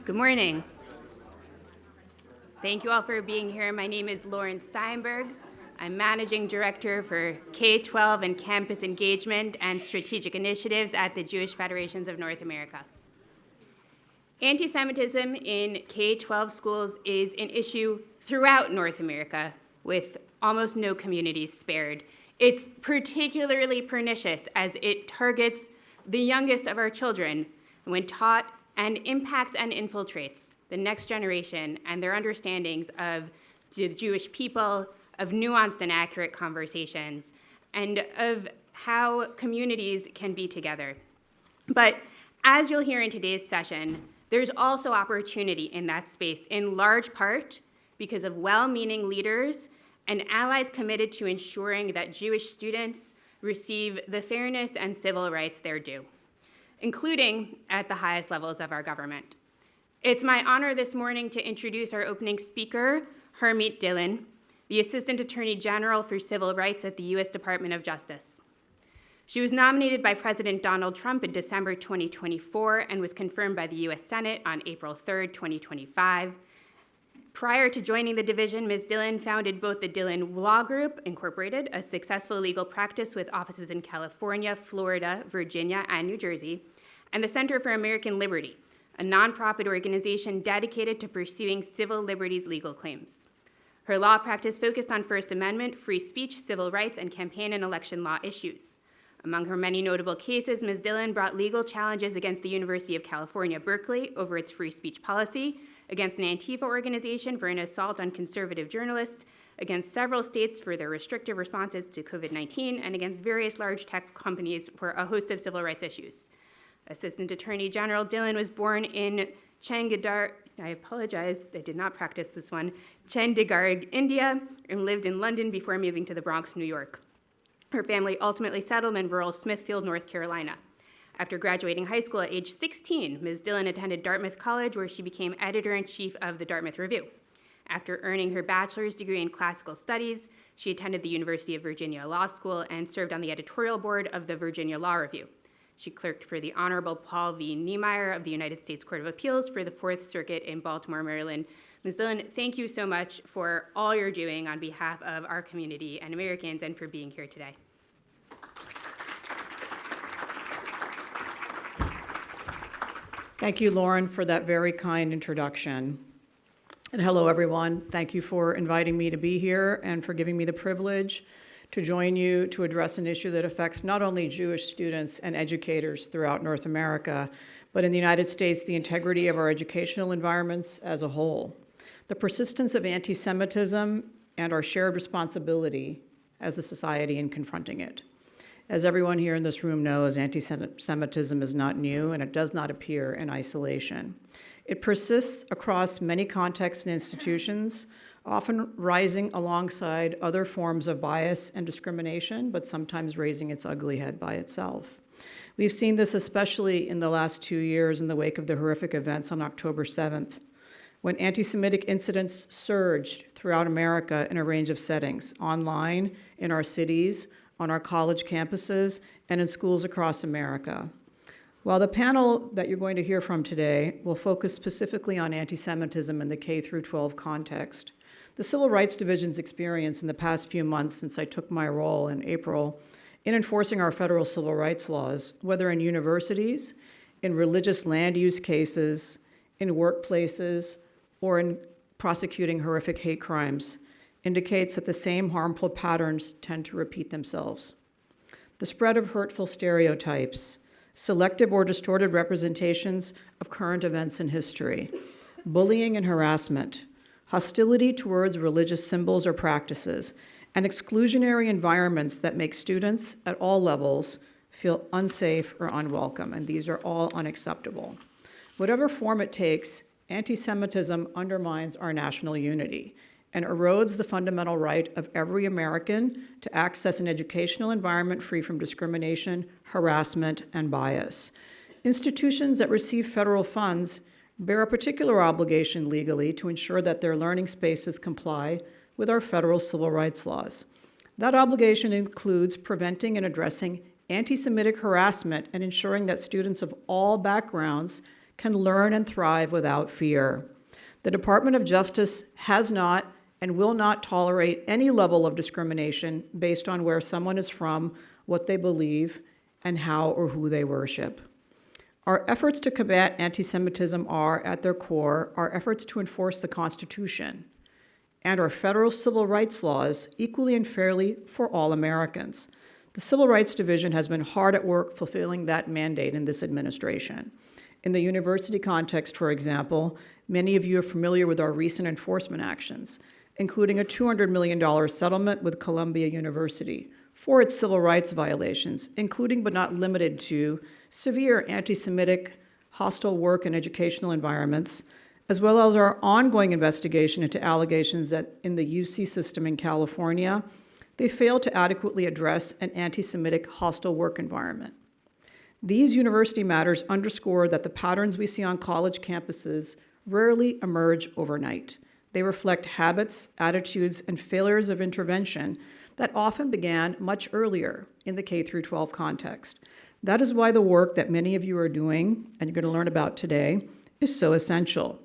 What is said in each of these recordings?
Good morning. Thank you all for being here. My name is Lauren Steinberg. I'm Managing Director for K-12 and Campus Engagement and Strategic Initiatives at the Jewish Federations of North America. Anti-Semitism in K-12 schools is an issue throughout North America, with almost no communities spared. It's particularly pernicious as it targets the youngest of our children when taught and impacts and infiltrates the next generation and their understandings of the Jewish people, of nuanced and accurate conversations, and of how communities can be together. But as you'll hear in today's session, there's also opportunity in that space, in large part because of well-meaning leaders and allies committed to ensuring that Jewish students receive the fairness and civil rights they're due, including at the highest levels of our government. It's my honor this morning to introduce our opening speaker, Harmeet Dhillon, the Assistant Attorney General for Civil Rights at the U.S. Department of Justice. She was nominated by President Donald Trump in December 2024 and was confirmed by the U.S. Senate on April 3rd, 2025. Prior to joining the division, Ms. Dhillon founded both the Dhillon Law Group, Incorporated, a successful legal practice with offices in California, Florida, Virginia, and New Jersey, and the Center for American Liberty, a nonprofit organization dedicated to pursuing civil liberties legal claims. Her law practice focused on First Amendment, free speech, civil rights, and campaign and election law issues. Among her many notable cases, Ms. Dhillon brought legal challenges against the University of California, Berkeley over its free speech policy, against an Antifa organization for an assault on conservative journalists, against several states for their restrictive responses to COVID-19, and against various large tech companies for a host of civil rights issues. Assistant Attorney General Dhillon was born in Chandigarh, I apologize, I did not practice this one, Chandigarh, India, and lived in London before moving to the Bronx, New York. Her family ultimately settled in rural Smithfield, North Carolina. After graduating high school at age 16, Ms. Dhillon attended Dartmouth College, where she became editor-in-chief of the Dartmouth Review. After earning her bachelor's degree in classical studies, she attended the University of Virginia Law School and served on the editorial board of the Virginia Law Review. She clerked for the Honorable Paul V. Niemeyer of the United States Court of Appeals for the Fourth Circuit in Baltimore, Maryland. Ms. Dhillon, thank you so much for all you're doing on behalf of our community and Americans and for being here today. Thank you, Lauren, for that very kind introduction. And hello, everyone. Thank you for inviting me to be here and for giving me the privilege to join you to address an issue that affects not only Jewish students and educators throughout North America, but in the United States, the integrity of our educational environments as a whole. The persistence of anti-Semitism and our shared responsibility as a society in confronting it. As everyone here in this room knows, anti-Semitism is not new and it does not appear in isolation. It persists across many contexts and institutions, often rising alongside other forms of bias and discrimination, but sometimes raising its ugly head by itself. We've seen this especially in the last 2 years in the wake of the horrific events on October 7th, when anti-Semitic incidents surged throughout America in a range of settings, online, in our cities, on our college campuses, and in schools across America. While the panel that you're going to hear from today will focus specifically on anti-Semitism in the K-12 context, the Civil Rights Division's experience in the past few months since I took my role in April in enforcing our federal civil rights laws, whether in universities, in religious land use cases, in workplaces, or in prosecuting horrific hate crimes, indicates that the same harmful patterns tend to repeat themselves. The spread of hurtful stereotypes, selective or distorted representations of current events in history, bullying and harassment, hostility towards religious symbols or practices, and exclusionary environments that make students at all levels feel unsafe or unwelcome, and these are all unacceptable. Whatever form it takes, anti-Semitism undermines our national unity and erodes the fundamental right of every American to access an educational environment free from discrimination, harassment, and bias. Institutions that receive federal funds bear a particular obligation legally to ensure that their learning spaces comply with our federal civil rights laws. That obligation includes preventing and addressing anti-Semitic harassment and ensuring that students of all backgrounds can learn and thrive without fear. The Department of Justice has not and will not tolerate any level of discrimination based on where someone is from, what they believe, and how or who they worship. Our efforts to combat anti-Semitism are, at their core, our efforts to enforce the Constitution and our federal civil rights laws equally and fairly for all Americans. The Civil Rights Division has been hard at work fulfilling that mandate in this administration. In the university context, for example, many of you are familiar with our recent enforcement actions, including a $200 million settlement with Columbia University for its civil rights violations, including but not limited to severe anti-Semitic, hostile work and educational environments, as well as our ongoing investigation into allegations that in the UC system in California, they failed to adequately address an anti-Semitic hostile work environment. These university matters underscore that the patterns we see on college campuses rarely emerge overnight. They reflect habits, attitudes, and failures of intervention that often began much earlier in the K-12 context. That is why the work that many of you are doing, and you're going to learn about today, is so essential.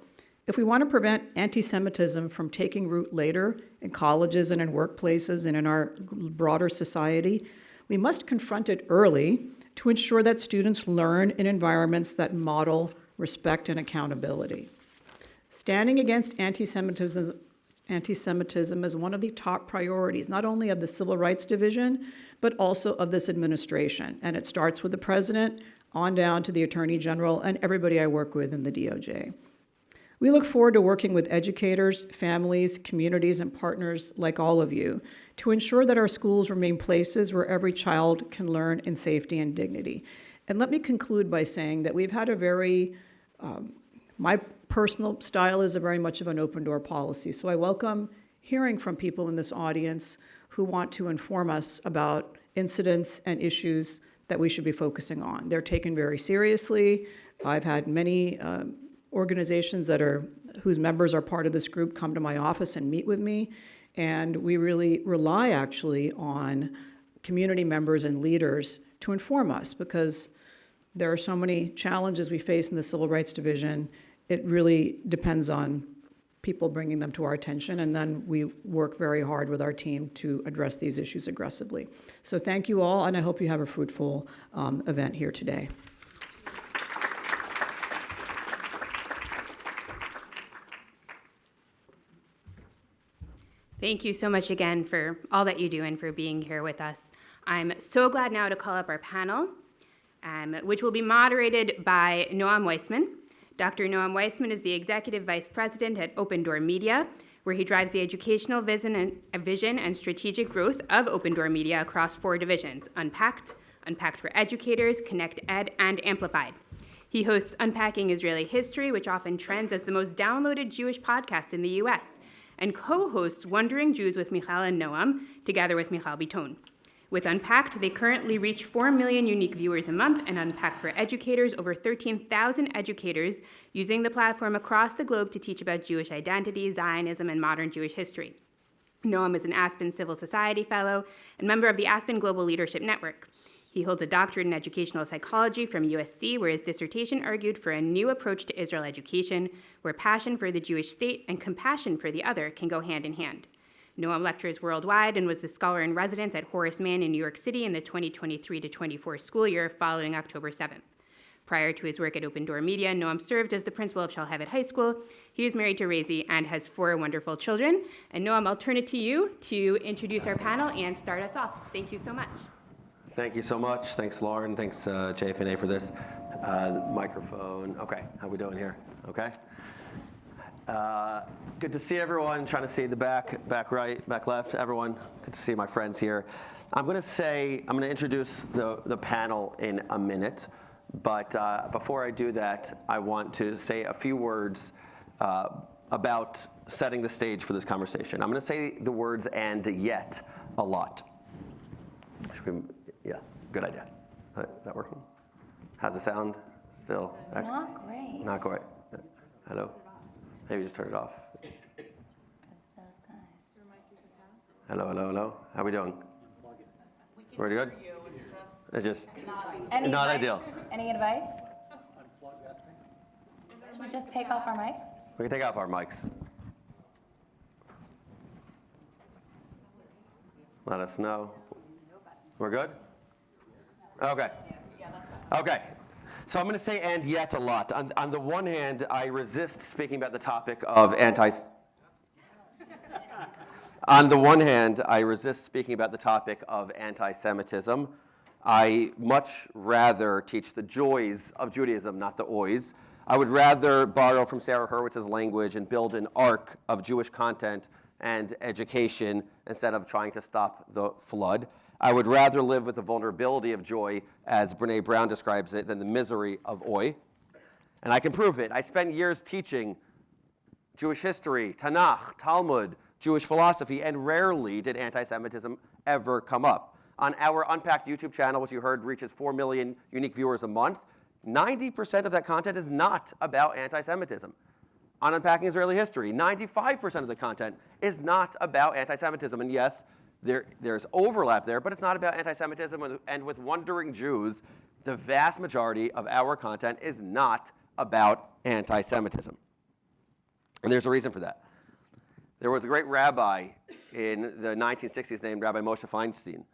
If we want to prevent anti-Semitism from taking root later in colleges and in workplaces and in our broader society, we must confront it early to ensure that students learn in environments that model respect and accountability. Standing against anti-Semitism is one of the top priorities, not only of the Civil Rights Division, but also of this administration. And it starts with the president on down to the Attorney General and everybody I work with in the DOJ. We look forward to working with educators, families, communities, and partners like all of you to ensure that our schools remain places where every child can learn in safety and dignity. And let me conclude by saying that we've had a very, my personal style is a very much of an open door policy. So I welcome hearing from people in this audience who want to inform us about incidents and issues that we should be focusing on. They're taken very seriously. I've had many organizations whose members are part of this group come to my office and meet with me, and we really rely actually on community members and leaders to inform us because there are so many challenges we face in the Civil Rights Division. It really depends on people bringing them to our attention, and then we work very hard with our team to address these issues aggressively. So thank you all, and I hope you have a fruitful event here today. Thank you so much again for all that you do and for being here with us. I'm so glad now to call up our panel, which will be moderated by Noam Weissman. Dr. Noam Weissman is the Executive Vice President at Open Door Media, where he drives the educational vision and strategic growth of Open Door Media across 4 divisions: Unpacked, Unpacked for Educators, Connect Ed, and Amplified. He hosts Unpacking Israeli History, which often trends as the most downloaded Jewish podcast in the U.S., and co-hosts Wondering Jews with Michal and Noam, together with Michal Biton. With Unpacked, they currently reach 4 million unique viewers a month, and Unpacked for Educators, over 13,000 educators using the platform across the globe to teach about Jewish identity, Zionism, and modern Jewish history. Noam is an Aspen Civil Society Fellow and member of the Aspen Global Leadership Network. He holds a doctorate in educational psychology from USC, where his dissertation argued for a new approach to Israel education, where passion for the Jewish state and compassion for the other can go hand in hand. Noam lectures worldwide and was the scholar in residence at Horace Mann in New York City in the 2023-24 school year following October 7th. Prior to his work at Open Door Media, Noam served as the principal of Shalhevet High School. He is married to Razi and has 4 wonderful children. And Noam, I'll turn it to you to introduce our panel and start us off. Thank you so much. Thank you so much. Thanks, Lauren. Thanks, JFNA, for this. Microphone. Okay, how we doing here? Okay. Good to see everyone. Trying to see the back right, back left. Everyone. Good to see my friends here. I'm going to introduce the panel in a minute, but before I do that, I want to say a few words about setting the stage for this conversation. I'm going to say the words "and yet" a lot. Yeah, good idea. Is that working? How's it sound? Still? Not great. Not great. Hello? Maybe just turn it off. Those guys. Hello. How we doing? Pretty good? It's just Any not advice? ideal. Any advice? Should we just take off our mics? We can take off our mics. Let us know. We're good? Okay. Okay. So I'm going to say "and yet" a lot. On the one hand, I resist speaking about the topic of On the one hand, I resist speaking about the topic of anti-Semitism. I much rather teach the joys of Judaism, not the oys. I would rather borrow from Sarah Hurwitz's language and build an arc of Jewish content and education instead of trying to stop the flood. I would rather live with the vulnerability of joy, as Brene Brown describes it, than the misery of oy. And I can prove it. I spent years teaching Jewish history, Tanakh, Talmud, Jewish philosophy, and rarely did anti-Semitism ever come up. On our Unpacked YouTube channel, which you heard reaches 4 million unique viewers a month, 90% of that content is not about anti-Semitism. On Unpacking Israeli History, 95% of the content is not about anti-Semitism. And yes, there's overlap there, but it's not about anti-Semitism. And with Wondering Jews, the vast majority of our content is not about anti-Semitism. And there's a reason for that. There was a great rabbi in the 1960s named Rabbi Moshe Feinstein.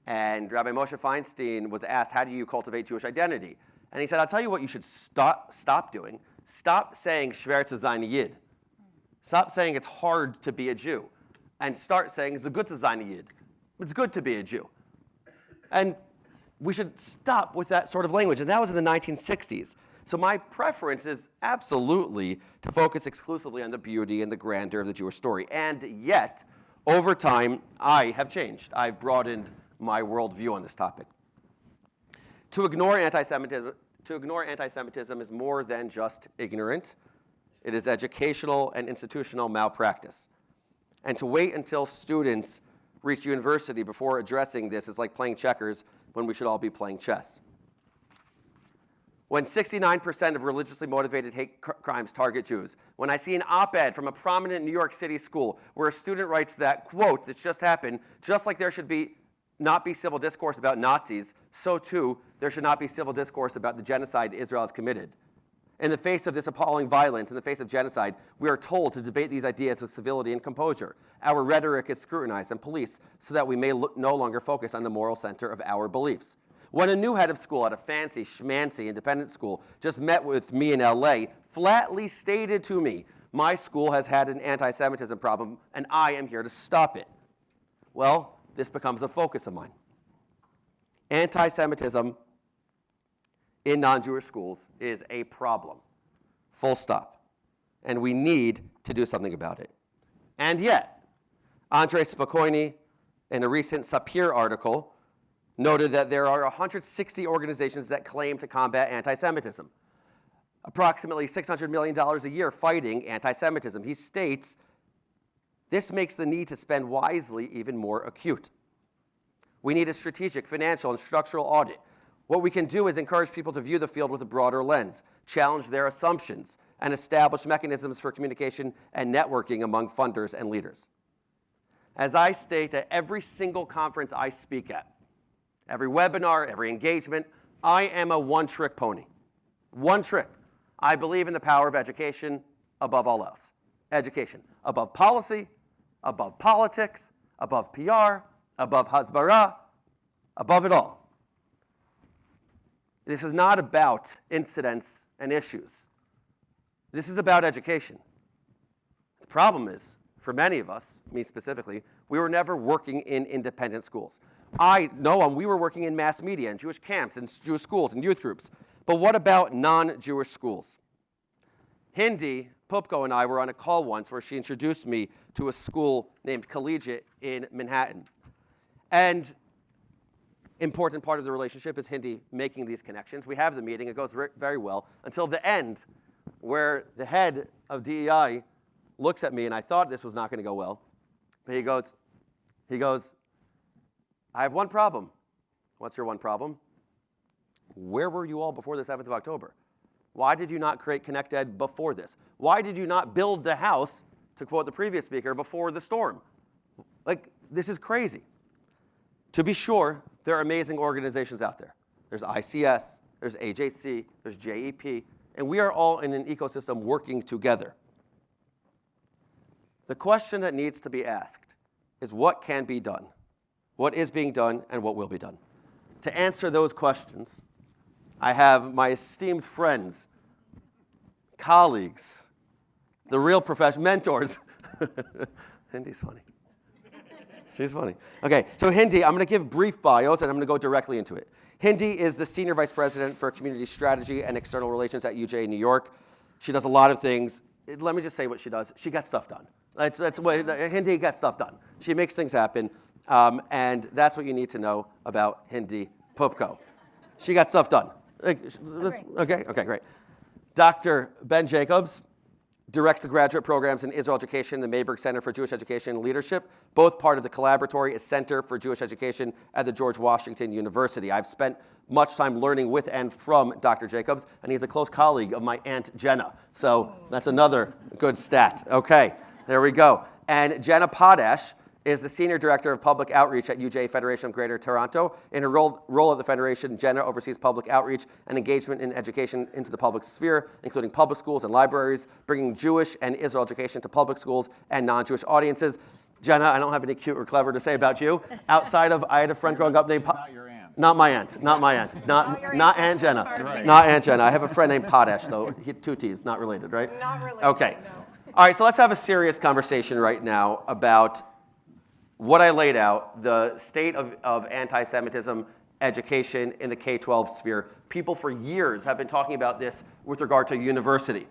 And Rabbi Moshe Feinstein was asked, how do you cultivate Jewish identity? And he said, I'll tell you what you should stop doing. Stop saying schwer zu sein Yid. Stop saying it's hard to be a Jew. And start saying it's good zu sein Yid. It's good to be a Jew. And we should stop with that sort of language. And that was in the 1960s. So my preference is absolutely to focus exclusively on the beauty and the grandeur of the Jewish story. And yet, over time, I have changed. I've broadened my worldview on this topic. To ignore anti-Semitism is more than just ignorant. It is educational and institutional malpractice. And to wait until students reach university before addressing this is like playing checkers when we should all be playing chess. When 69% of religiously motivated hate crimes target Jews, when I see an op-ed from a prominent New York City school where a student writes that, quote, this just happened, just like there should not be civil discourse about Nazis, so too there should not be civil discourse about the genocide Israel has committed. In the face of this appalling violence, in the face of genocide, we are told to debate these ideas with civility and composure. Our rhetoric is scrutinized and policed so that we may no longer focus on the moral center of our beliefs. When a new head of school at a fancy, schmancy independent school just met with me in LA, flatly stated to me, my school has had an anti-Semitism problem and I am here to stop it. Well, this becomes a focus of mine. Anti-Semitism in non-Jewish schools is a problem, full stop. And we need to do something about it. And yet, Andrei Spokojny, in a recent Sapir article, noted that there are 160 organizations that claim to combat anti-Semitism, approximately $600 million a year fighting anti-Semitism. He states, this makes the need to spend wisely even more acute. We need a strategic, financial, and structural audit. What we can do is encourage people to view the field with a broader lens, challenge their assumptions, and establish mechanisms for communication and networking among funders and leaders. As I state at every single conference I speak at, every webinar, every engagement, I am a one-trick pony. One trick. I believe in the power of education above all else. Education. Above policy, above politics, above PR, above hasbara, above it all. This is not about incidents and issues. This is about education. The problem is, for many of us, me specifically, we were never working in independent schools. We were working in mass media, in Jewish camps, in Jewish schools, and youth groups. But what about non-Jewish schools? Hindi Popko and I were on a call once where she introduced me to a school named Collegiate in Manhattan. And important part of the relationship is Hindi making these connections. We have the meeting, it goes very well, until the end, where the head of DEI looks at me, and I thought this was not going to go well, but he goes, I have one problem. What's your one problem? Where were you all before the 7th of October? Why did you not create ConnectEd before this? Why did you not build the house, to quote the previous speaker, before the storm? Like, this is crazy. To be sure, there are amazing organizations out there. There's ICS, there's AJC, there's JEP, and we are all in an ecosystem working together. The question that needs to be asked is what can be done, what is being done, and what will be done. To answer those questions, I have my esteemed friends, colleagues, the real mentors. Hindi's funny. She's funny. Okay, so Hindi, I'm going to give brief bios, and I'm going to go directly into it. Hindi is the Senior Vice President for Community Strategy and External Relations at UJ New York. She does a lot of things. Let me just say what she does. She gets stuff done. That's what Hindi gets stuff done. She makes things happen, and that's what you need to know about Hindi Pupko. She got stuff done. Okay, great. Dr. Ben Jacobs directs the graduate programs in Israel Education, the Mayberg Center for Jewish Education and Leadership, both part of the Collaboratory Center for Jewish Education at the George Washington University. I've spent much time learning with and from Dr. Jacobs, and he's a close colleague of my Aunt Jenna. So that's another good stat. Okay, there we go. And Jenna Podash is the Senior Director of Public Outreach at UJ Federation of Greater Toronto. In her role at the Federation, Jenna oversees public outreach and engagement in education into the public sphere, including public schools and libraries, bringing Jewish and Israel education to public schools and non-Jewish audiences. Jenna, I don't have any cute or clever to say about you. Outside of, I had a friend growing up named... Not your aunt. Not my aunt. Not Aunt Jenna. Not Aunt Jenna. I have a friend named Potash, though. Two T's, not related, right? Not related, Okay. no. All right, so let's have a serious conversation right now about what I laid out, the state of anti-Semitism education in the K-12 sphere. People for years have been talking about this with regard to university.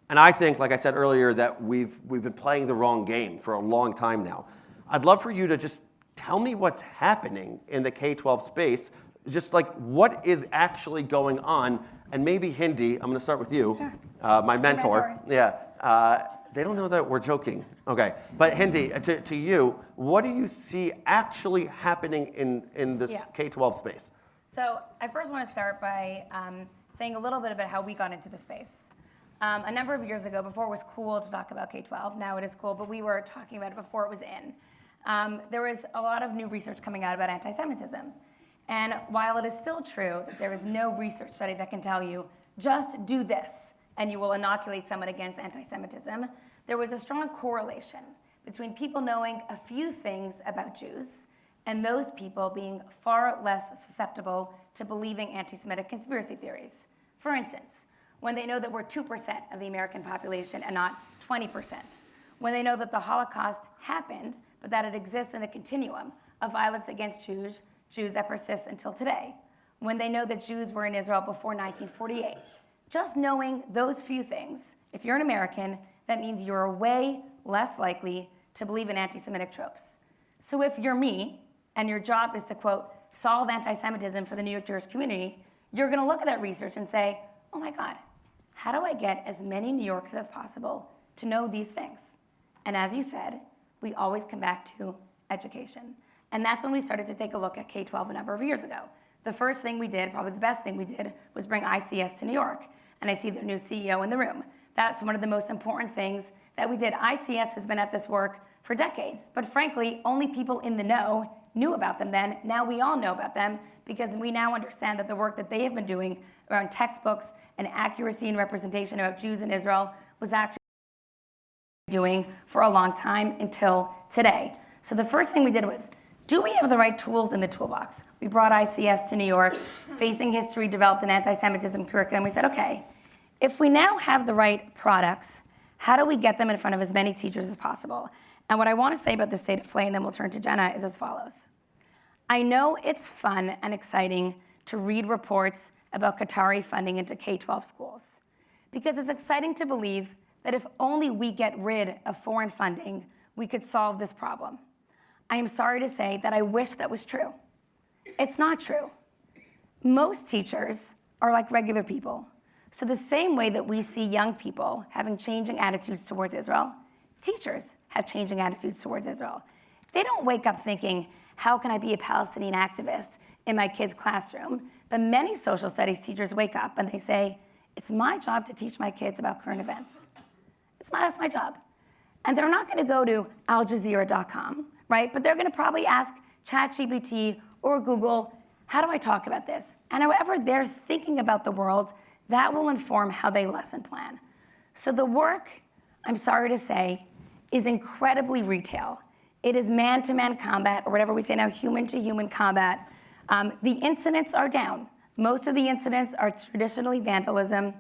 And I think, like I said earlier, that we've been playing the wrong game for a long time now. I'd love for you to just tell me what's happening in the K-12 space, just like what is actually going on. And maybe Hindi, I'm going to start with you, Sure. my mentor. Yeah. They don't know that we're joking. Okay. But Hindi, to you, what do you see actually happening in this Yeah. K-12 space? So I first want to start by saying a little bit about how we got into the space. A number of years ago, before it was cool to talk about K-12, now it is cool, but we were talking about it before it was in. There was a lot of new research coming out about anti-Semitism. And while it is still true that there is no research study that can tell you, just do this, and you will inoculate someone against anti-Semitism, there was a strong correlation between people knowing a few things about Jews and those people being far less susceptible to believing anti-Semitic conspiracy theories. For instance, when they know that we're 2% of the American population and not 20%. When they know that the Holocaust happened, but that it exists in a continuum of violence against Jews that persists until today. When they know that Jews were in Israel before 1948. Just knowing those few things, if you're an American, that means you're way less likely to believe in anti-Semitic tropes. So if you're me, and your job is to, quote, solve anti-Semitism for the New York Jewish community, you're gonna look at that research and say, oh my God, how do I get as many New Yorkers as possible to know these things? And as you said, we always come back to education. And that's when we started to take a look at K-12 a number of years ago. The first thing we did, probably the best thing we did, was bring ICS to New York. And I see their new CEO in the room. That's one of the most important things that we did. ICS has been at this work for decades, but frankly, only people in the know knew about them then. Now we all know about them because we now understand that the work that they have been doing around textbooks and accuracy and representation about Jews in Israel was actually doing for a long time until today. So the first thing we did was, do we have the right tools in the toolbox? We brought ICS to New York, Facing History developed an anti-Semitism curriculum. We said, okay, if we now have the right products, how do we get them in front of as many teachers as possible? And what I want to say about the state of play, and then we'll turn to Jenna, is as follows. I know it's fun and exciting to read reports about Qatari funding into K-12 schools, because it's exciting to believe that if only we get rid of foreign funding, we could solve this problem. I am sorry to say that I wish that was true. It's not true. Most teachers are like regular people. So the same way that we see young people having changing attitudes towards Israel, teachers have changing attitudes towards Israel. They don't wake up thinking, how can I be a Palestinian activist in my kid's classroom? But many social studies teachers wake up and they say, it's my job to teach my kids about current events. That's my job. And they're not going to go to aljazeera.com, right? But they're going to probably ask ChatGPT or Google, how do I talk about this? And however they're thinking about the world, that will inform how they lesson plan. So the work, I'm sorry to say, is incredibly retail. It is man-to-man combat, or whatever we say now, human-to-human combat. The incidents are down. Most of the incidents are traditionally vandalism,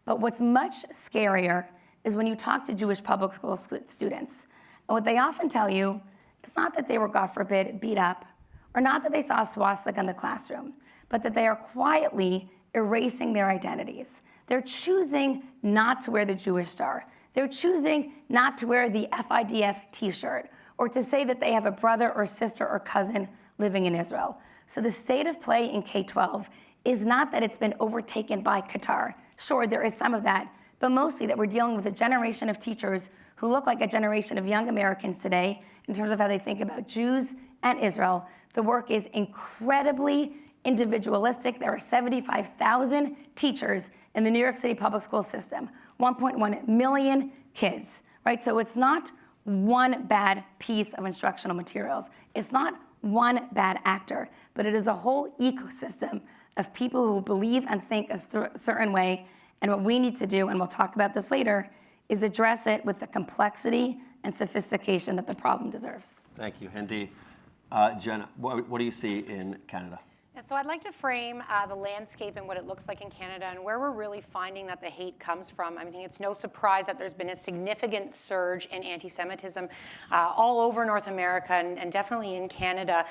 but what's much scarier is when you talk to Jewish public school students. And what they often tell you is not that they were, God forbid, beat up, or not that they saw a swastika in the classroom, but that they are quietly erasing their identities. They're choosing not to wear the Jewish star. They're choosing not to wear the FIDF t-shirt, or to say that they have a brother or sister or cousin living in Israel. So the state of play in K-12 is not that it's been overtaken by Qatar. Sure, there is some of that, but mostly that we're dealing with a generation of teachers who look like a generation of young Americans today in terms of how they think about Jews and Israel. The work is incredibly individualistic. There are 75,000 teachers in the New York City public school system, 1.1 million kids, right? So it's not one bad piece of instructional materials. It's not one bad actor, but it is a whole ecosystem of people who believe and think a certain way. And what we need to do, and we'll talk about this later, is address it with the complexity and sophistication that the problem deserves. Thank you, Hindi. Jenna, what do you see in Canada? So I'd like to frame the landscape and what it looks like in Canada and where we're really finding that the hate comes from. I think it's no surprise that there's been a significant surge in anti-Semitism all over North America and definitely in Canada.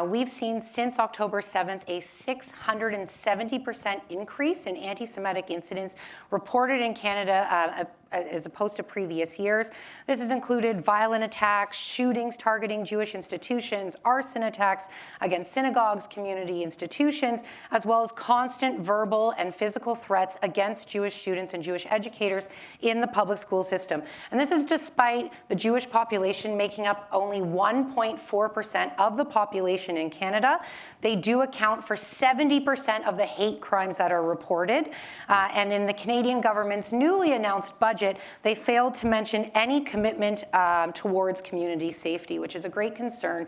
We've seen since October 7th a 670% increase in anti-Semitic incidents reported in Canada as opposed to previous years. This has included violent attacks, shootings targeting Jewish institutions, arson attacks against synagogues, community institutions, as well as constant verbal and physical threats against Jewish students and Jewish educators in the public school system. And this is despite the Jewish population making up only 1.4% of the population in Canada. They do account for 70% of the hate crimes that are reported. And in the Canadian government's newly announced budget, they failed to mention any commitment towards community safety, which is a great concern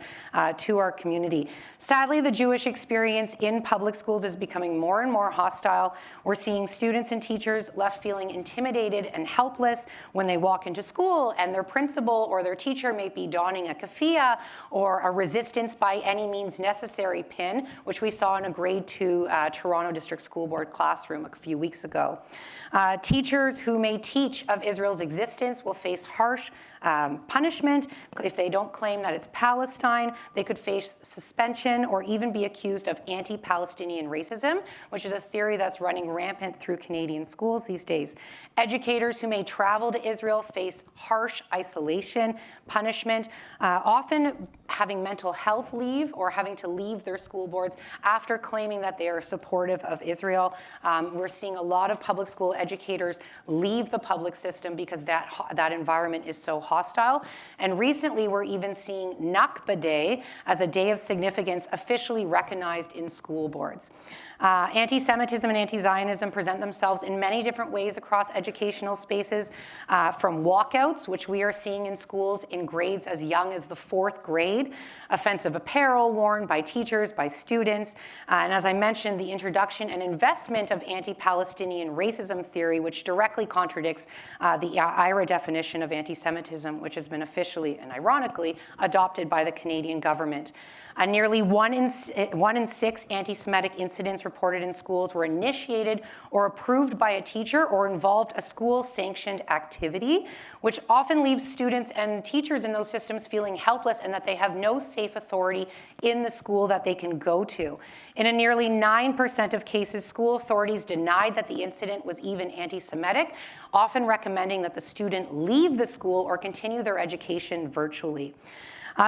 to our community. Sadly, the Jewish experience in public schools is becoming more and more hostile. We're seeing students and teachers left feeling intimidated and helpless when they walk into school and their principal or their teacher may be donning a keffiyeh or a resistance by any means necessary pin, which we saw in a grade 2 Toronto District School Board classroom a few weeks ago. Teachers who may teach of Israel's existence will face harsh punishment. If they don't claim that it's Palestine, they could face suspension or even be accused of anti-Palestinian racism, which is a theory that's running rampant through Canadian schools these days. Educators who may travel to Israel face harsh isolation, punishment, often having mental health leave or having to leave their school boards after claiming that they are supportive of Israel. We're seeing a lot of public school educators leave the public system because that environment is so hostile. And recently, we're even seeing Nakba Day as a day of significance officially recognized in school boards. Anti-Semitism and anti-Zionism present themselves in many different ways across educational spaces, from walkouts, which we are seeing in schools in grades as young as the 4th grade, offensive apparel worn by teachers, by students, and as I mentioned, the introduction and investment of anti-Palestinian racism theory, which directly contradicts the IRA definition of anti-Semitism, which has been officially and ironically adopted by the Canadian government. Nearly 1 in 6 anti-Semitic incidents reported in schools were initiated or approved by a teacher or involved a school-sanctioned activity, which often leaves students and teachers in those systems feeling helpless and that they have no safe authority in the school that they can go to. In a nearly 9% of cases, school authorities denied that the incident was even anti-Semitic, often recommending that the student leave the school or continue their education virtually.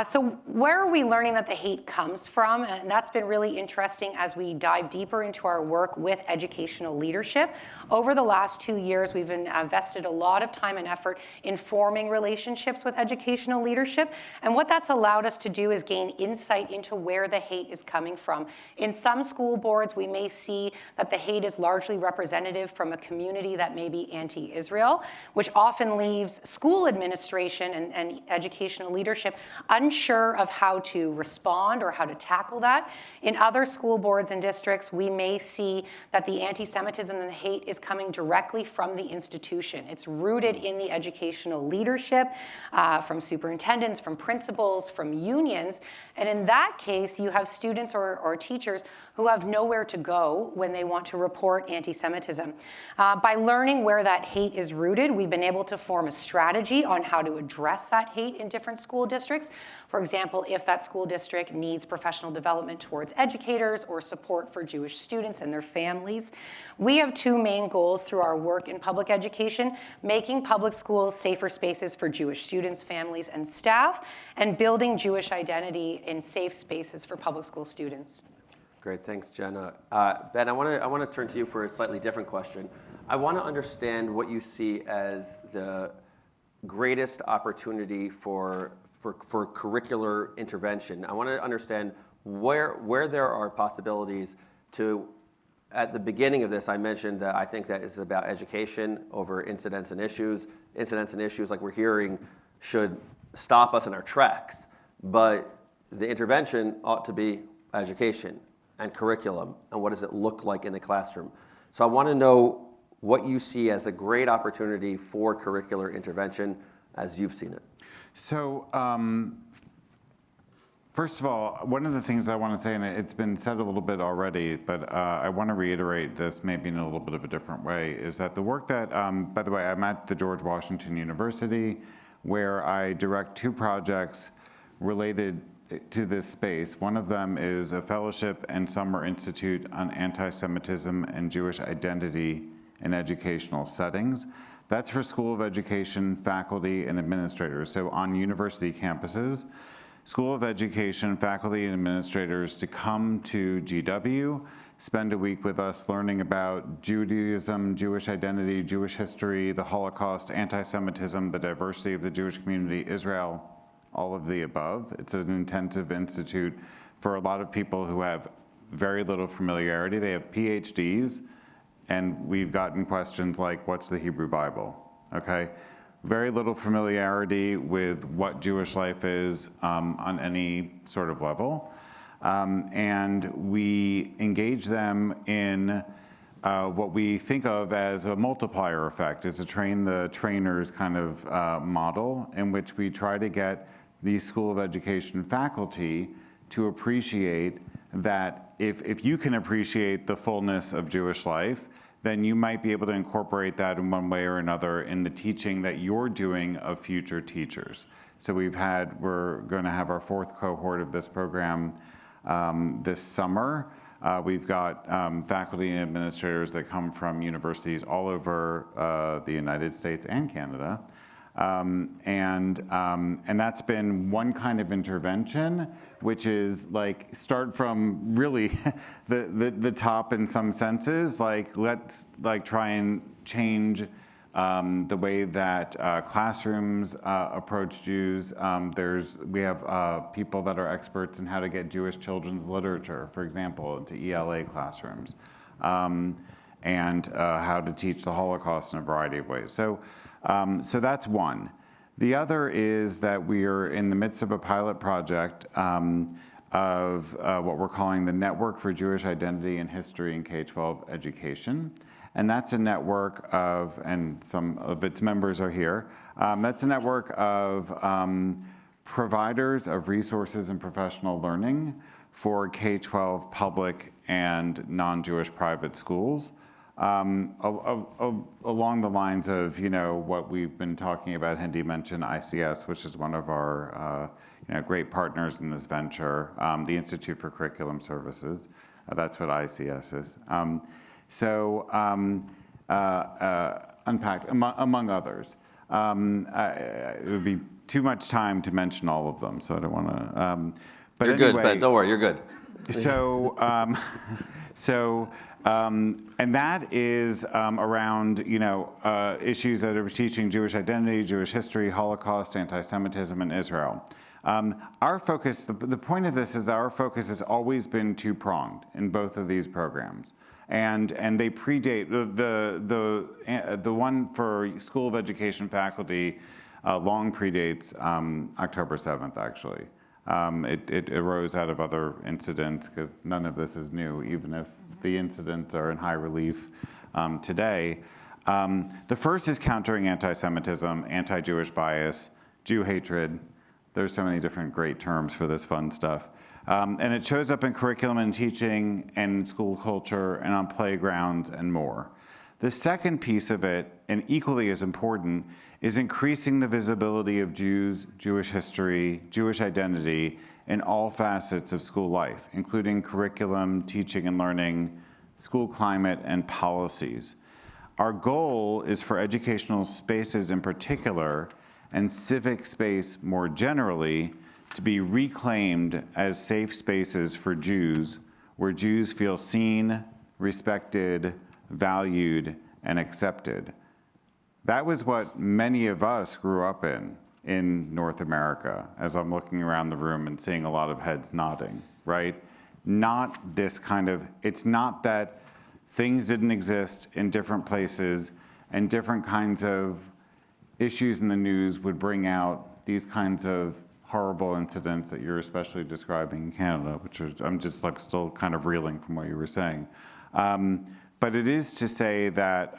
So where are we learning that the hate comes from? And that's been really interesting as we dive deeper into our work with educational leadership. Over the last 2 years, we've invested a lot of time and effort in forming relationships with educational leadership. And what that's allowed us to do is gain insight into where the hate is coming from. In some school boards, we may see that the hate is largely representative from a community that may be anti-Israel, which often leaves school administration and educational leadership unsure of how to respond or how to tackle that. In other school boards and districts, we may see that the anti-Semitism and the hate is coming directly from the institution. It's rooted in the educational leadership, from superintendents, from principals, from unions. And in that case, you have students or teachers who have nowhere to go when they want to report anti-Semitism. By learning where that hate is rooted, we've been able to form a strategy on how to address that hate in different school districts. For example, if that school district needs professional development towards educators or support for Jewish students and their families. We have two main goals through our work in public education: making public schools safer spaces for Jewish students, families, and staff, and building Jewish identity in safe spaces for public school students. Great, thanks, Jenna. Ben, I want to turn to you for a slightly different question. I want to understand what you see as the greatest opportunity for curricular intervention. I want to understand where there are possibilities to. At the beginning of this, I mentioned that I think that it's about education over incidents and issues. Incidents and issues, like we're hearing, should stop us in our tracks. But the intervention ought to be education and curriculum, and what does it look like in the classroom. So I want to know what you see as a great opportunity for curricular intervention as you've seen it. So, first of all, one of the things I want to say, and it's been said a little bit already, but I want to reiterate this maybe in a little bit of a different way, is that the work that, by the way, I'm at the George Washington University, where I direct two projects related to this space. One of them is a fellowship and summer institute on anti-Semitism and Jewish identity in educational settings. That's for School of Education faculty and administrators. So on university campuses, School of Education faculty and administrators to come to GW, spend a week with us learning about Judaism, Jewish identity, Jewish history, the Holocaust, anti-Semitism, the diversity of the Jewish community, Israel, all of the above. It's an intensive institute for a lot of people who have very little familiarity. They have PhDs, and we've gotten questions like, what's the Hebrew Bible? Okay? Very little familiarity with what Jewish life is on any sort of level. And we engage them in what we think of as a multiplier effect. It's a train the trainers kind of model in which we try to get the School of Education faculty to appreciate that if you can appreciate the fullness of Jewish life, then you might be able to incorporate that in one way or another in the teaching that you're doing of future teachers. So we're going to have our fourth cohort of this program this summer. We've got faculty and administrators that come from universities all over the United States and Canada. And that's been one kind of intervention, which is like start from really the top in some senses. Like let's try and change the way that classrooms approach Jews. We have people that are experts in how to get Jewish children's literature, for example, into ELA classrooms, and how to teach the Holocaust in a variety of ways. So that's one. The other is that we are in the midst of a pilot project of what we're calling the Network for Jewish Identity and History in K-12 Education. And that's a network of, and some of its members are here, that's a network of providers of resources and professional learning for K-12 public and non-Jewish private schools. Along the lines of, what we've been talking about. Hindi mentioned ICS, which is one of our great partners in this venture, the Institute for Curriculum Services. That's what ICS is. Unpacked, among others. It would be too much time to mention all of them, so I don't want to. But you're anyway, good, Ben. Don't worry, you're good. And that is around, issues that are teaching Jewish identity, Jewish history, Holocaust, anti-Semitism, and Israel. Our focus, the point of this is that our focus has always been two-pronged in both of these programs. And they predate, the one for School of Education faculty long predates October 7th, actually. It arose out of other incidents because none of this is new, even if the incidents are in high relief today. The first is countering anti-Semitism, anti-Jewish bias, Jew hatred. There's so many different great terms for this fun stuff. And it shows up in curriculum and teaching and school culture and on playgrounds and more. The second piece of it, and equally as important, is increasing the visibility of Jews, Jewish history, Jewish identity in all facets of school life, including curriculum, teaching and learning, school climate, and policies. Our goal is for educational spaces in particular, and civic space more generally, to be reclaimed as safe spaces for Jews, where Jews feel seen, respected, valued, and accepted. That was what many of us grew up in North America, as I'm looking around the room and seeing a lot of heads nodding, right? Not this kind of, it's not that things didn't exist in different places and different kinds of issues in the news would bring out these kinds of horrible incidents that you're especially describing in Canada, which is, I'm just like still kind of reeling from what you were saying. But it is to say that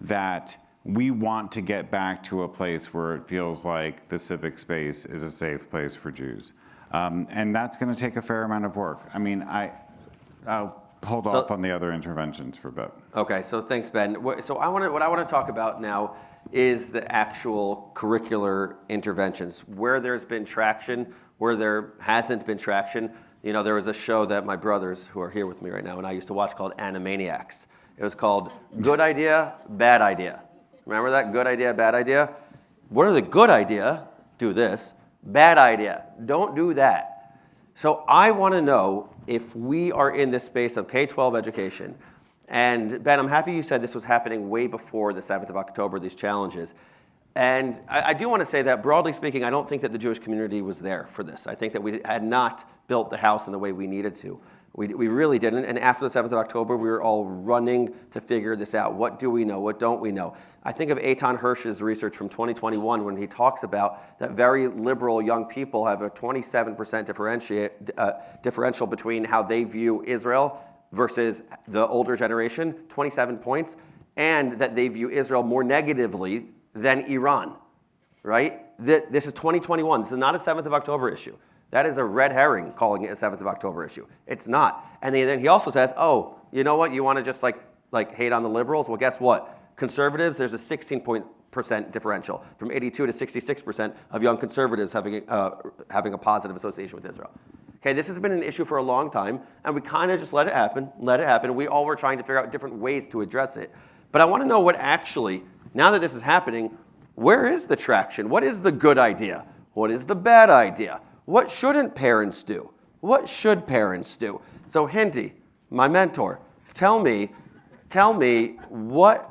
that we want to get back to a place where it feels like the civic space is a safe place for Jews. And that's going to take a fair amount of work. I mean, I'll hold off on the other interventions for a bit. Okay, so thanks, Ben. So what I want to talk about now is the actual curricular interventions, where there's been traction, where there hasn't been traction. You know, there was a show that my brothers, who are here with me right now, and I used to watch called Animaniacs. It was called Good Idea, Bad Idea. Remember that? Good idea, bad idea? What are the good idea? Do this. Bad idea. Don't do that. So I want to know if we are in this space of K-12 education. And Ben, I'm happy you said this was happening way before the 7th of October, these challenges. And I do want to say that, broadly speaking, I don't think that the Jewish community was there for this. I think that we had not built the house in the way we needed to. We really didn't. And after the 7th of October, we were all running to figure this out. What do we know? What don't we know? I think of Eitan Hirsch's research from 2021 when he talks about that very liberal young people have a 27% differential between how they view Israel versus the older generation, 27 points, and that they view Israel more negatively than Iran, right? This is 2021. This is not a 7th of October issue. That is a red herring calling it a 7th of October issue. It's not. And then he also says, oh, you know what? You want to just like hate on the liberals? Well, guess what? Conservatives, there's a 16% differential from 82 to 66% of young conservatives having a positive association with Israel. Okay, this has been an issue for a long time, and we kind of just let it happen. We all were trying to figure out different ways to address it. But I want to know what actually, now that this is happening, where is the traction? What is the good idea? What is the bad idea? What shouldn't parents do? What should parents do? So Hindi, my mentor, tell me where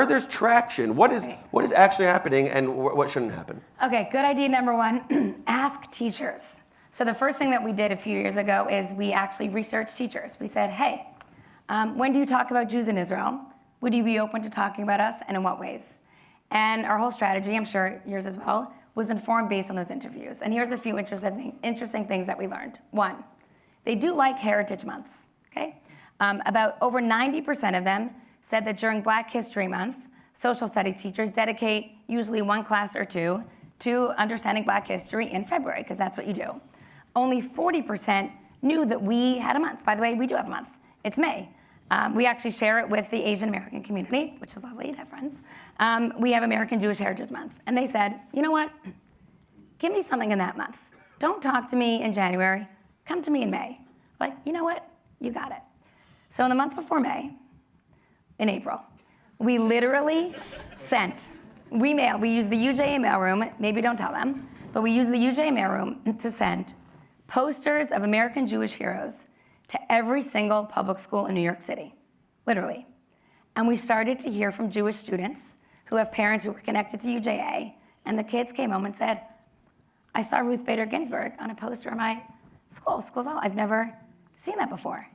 there's traction, what is actually happening and what shouldn't happen? Okay, good idea number one, ask teachers. So the first thing that we did a few years ago is we actually researched teachers. We said, hey, when do you talk about Jews in Israel? Would you be open to talking about us, and in what ways? And our whole strategy, I'm sure yours as well, was informed based on those interviews. And here's a few interesting things that we learned. One, they do like Heritage Months, okay? About over 90% of them said that during Black History Month, social studies teachers dedicate usually one class or two to understanding Black history in February, because that's what you do. Only 40% knew that we had a month. By the way, we do have a month. It's May. We actually share it with the Asian American community, which is lovely to have friends. We have American Jewish Heritage Month. And they said, you know what? Give me something in that month. Don't talk to me in January. Come to me in May. Like, you know what? You got it. So in the month before May, in April, we literally we use the UJA mailroom, maybe don't tell them, but we use the UJA mailroom to send posters of American Jewish heroes to every single public school in New York City, literally. And we started to hear from Jewish students who have parents who were connected to UJA, and the kids came home and said, I saw Ruth Bader Ginsburg on a poster in my school's hall. I've never seen that before.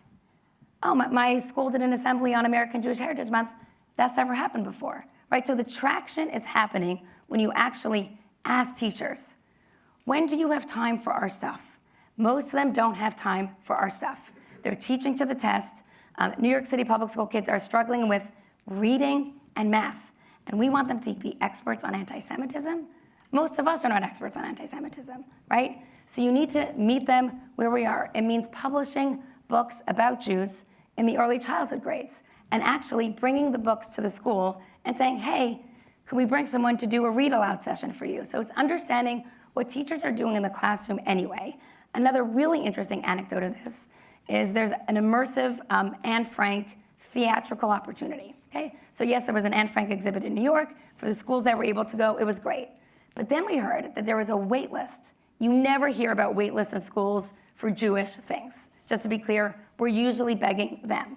Oh, my school did an assembly on American Jewish Heritage Month. That's never happened before. right? So the traction is happening when you actually ask teachers, when do you have time for our stuff? Most of them don't have time for our stuff. They're teaching to the test. New York City public school kids are struggling with reading and math, and we want them to be experts on anti-Semitism. Most of us are not experts on anti-Semitism, right? So you need to meet them where we are. It means publishing books about Jews in the early childhood grades and actually bringing the books to the school and saying, hey, can we bring someone to do a read aloud session for you? So it's understanding what teachers are doing in the classroom anyway. Another really interesting anecdote of this is there's an immersive Anne Frank theatrical opportunity, okay? So yes, there was an Anne Frank exhibit in New York. For the schools that were able to go, it was great. But then we heard that there was a wait list. You never hear about wait lists in schools for Jewish things. Just to be clear, we're usually begging them.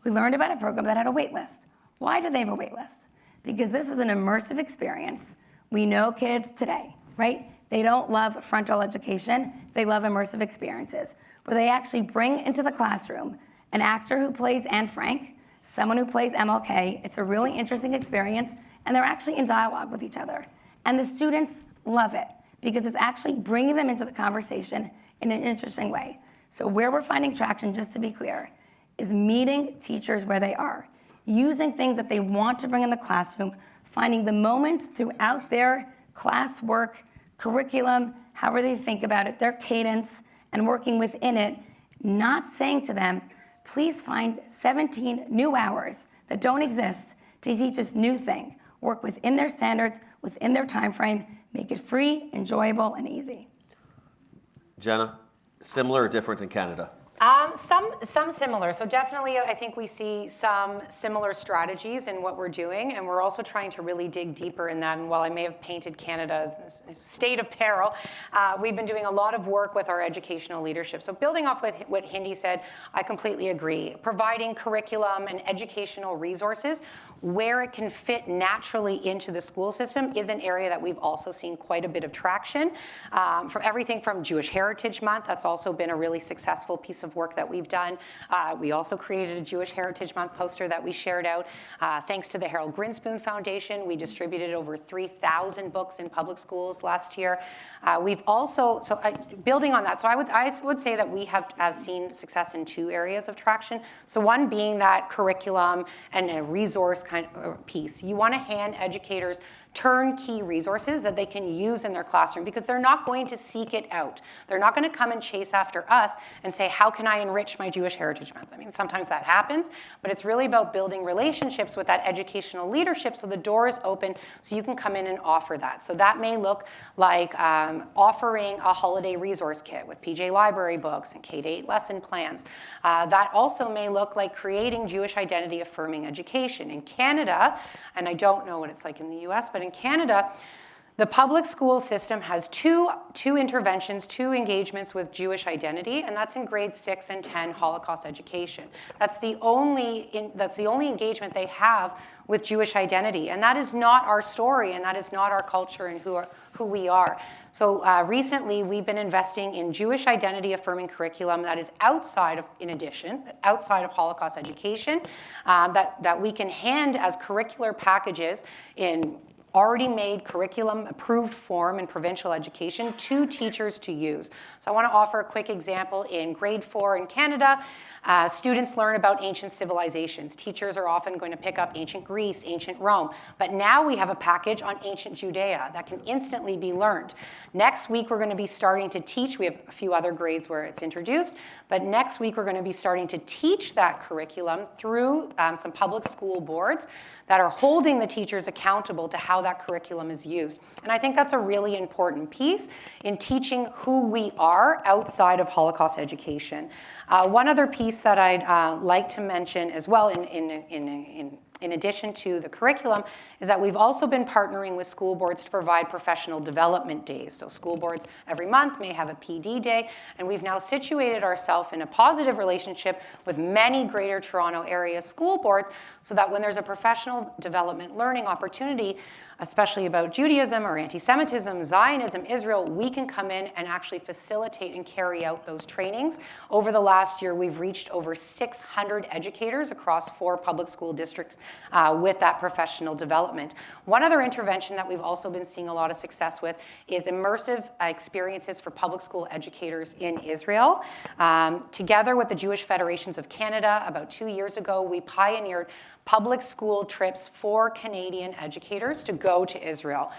We learned about a program that had a wait list. Why do they have a wait list? Because this is an immersive experience. We know kids today, right? They don't love frontal education. They love immersive experiences, where they actually bring into the classroom an actor who plays Anne Frank, someone who plays MLK. It's a really interesting experience, and they're actually in dialogue with each other. And the students love it because it's actually bringing them into the conversation in an interesting way. So where we're finding traction, just to be clear, is meeting teachers where they are, using things that they want to bring in the classroom, finding the moments throughout their classwork, curriculum, however they think about it, their cadence, and working within it, not saying to them, please find 17 new hours that don't exist to teach this new thing. Work within their standards, within their time frame, make it free, enjoyable, and easy. Jenna, similar or different in Canada? Some similar. So definitely, I think we see some similar strategies in what we're doing, and we're also trying to really dig deeper in that. And while I may have painted Canada as a state of peril, we've been doing a lot of work with our educational leadership. So building off what Hindi said, I completely agree. Providing curriculum and educational resources where it can fit naturally into the school system is an area that we've also seen quite a bit of traction. From everything from Jewish Heritage Month, that's also been a really successful piece of work that we've done. We also created a Jewish Heritage Month poster that we shared out. Thanks to the Harold Grinspoon Foundation, we distributed over 3,000 books in public schools last year. We've also, building on that, so I would say that we have seen success in two areas of traction. So one being that curriculum and a resource kind of piece. You want to hand educators turnkey resources that they can use in their classroom because they're not going to seek it out. They're not going to come and chase after us and say, how can I enrich my Jewish Heritage Month? I mean, sometimes that happens, but it's really about building relationships with that educational leadership so the door is open so you can come in and offer that. So that may look like offering a holiday resource kit with PJ Library books and K-8 lesson plans. That also may look like creating Jewish identity affirming education. In Canada, and I don't know what it's like in the US, but in Canada, the public school system has two interventions, two engagements with Jewish identity, and that's in grades 6 and 10 Holocaust education. That's the only engagement they have with Jewish identity, and that is not our story, and that is not our culture and who we are. So recently, we've been investing in Jewish identity affirming curriculum that is outside of Holocaust education, that we can hand as curricular packages in already made curriculum approved form in provincial education to teachers to use. So I want to offer a quick example. In grade 4 in Canada, students learn about ancient civilizations. Teachers are often going to pick up ancient Greece, ancient Rome, but now we have a package on ancient Judea that can instantly be learned. Next week, we're going to be starting to teach. We have a few other grades where it's introduced, but next week, we're going to be starting to teach that curriculum through some public school boards that are holding the teachers accountable to how that curriculum is used. And I think that's a really important piece in teaching who we are outside of Holocaust education. One other piece that I'd like to mention as well in addition to the curriculum is that we've also been partnering with school boards to provide professional development days. So school boards every month may have a PD day, and we've now situated ourselves in a positive relationship with many Greater Toronto Area school boards so that when there's a professional development learning opportunity, especially about Judaism or anti-Semitism, Zionism, Israel, we can come in and actually facilitate and carry out those trainings. Over the last year, we've reached over 600 educators across 4 public school districts with that professional development. One other intervention that we've also been seeing a lot of success with is immersive experiences for public school educators in Israel. Together with the Jewish Federations of Canada, about 2 years ago, we pioneered public school trips for Canadian educators to go to Israel.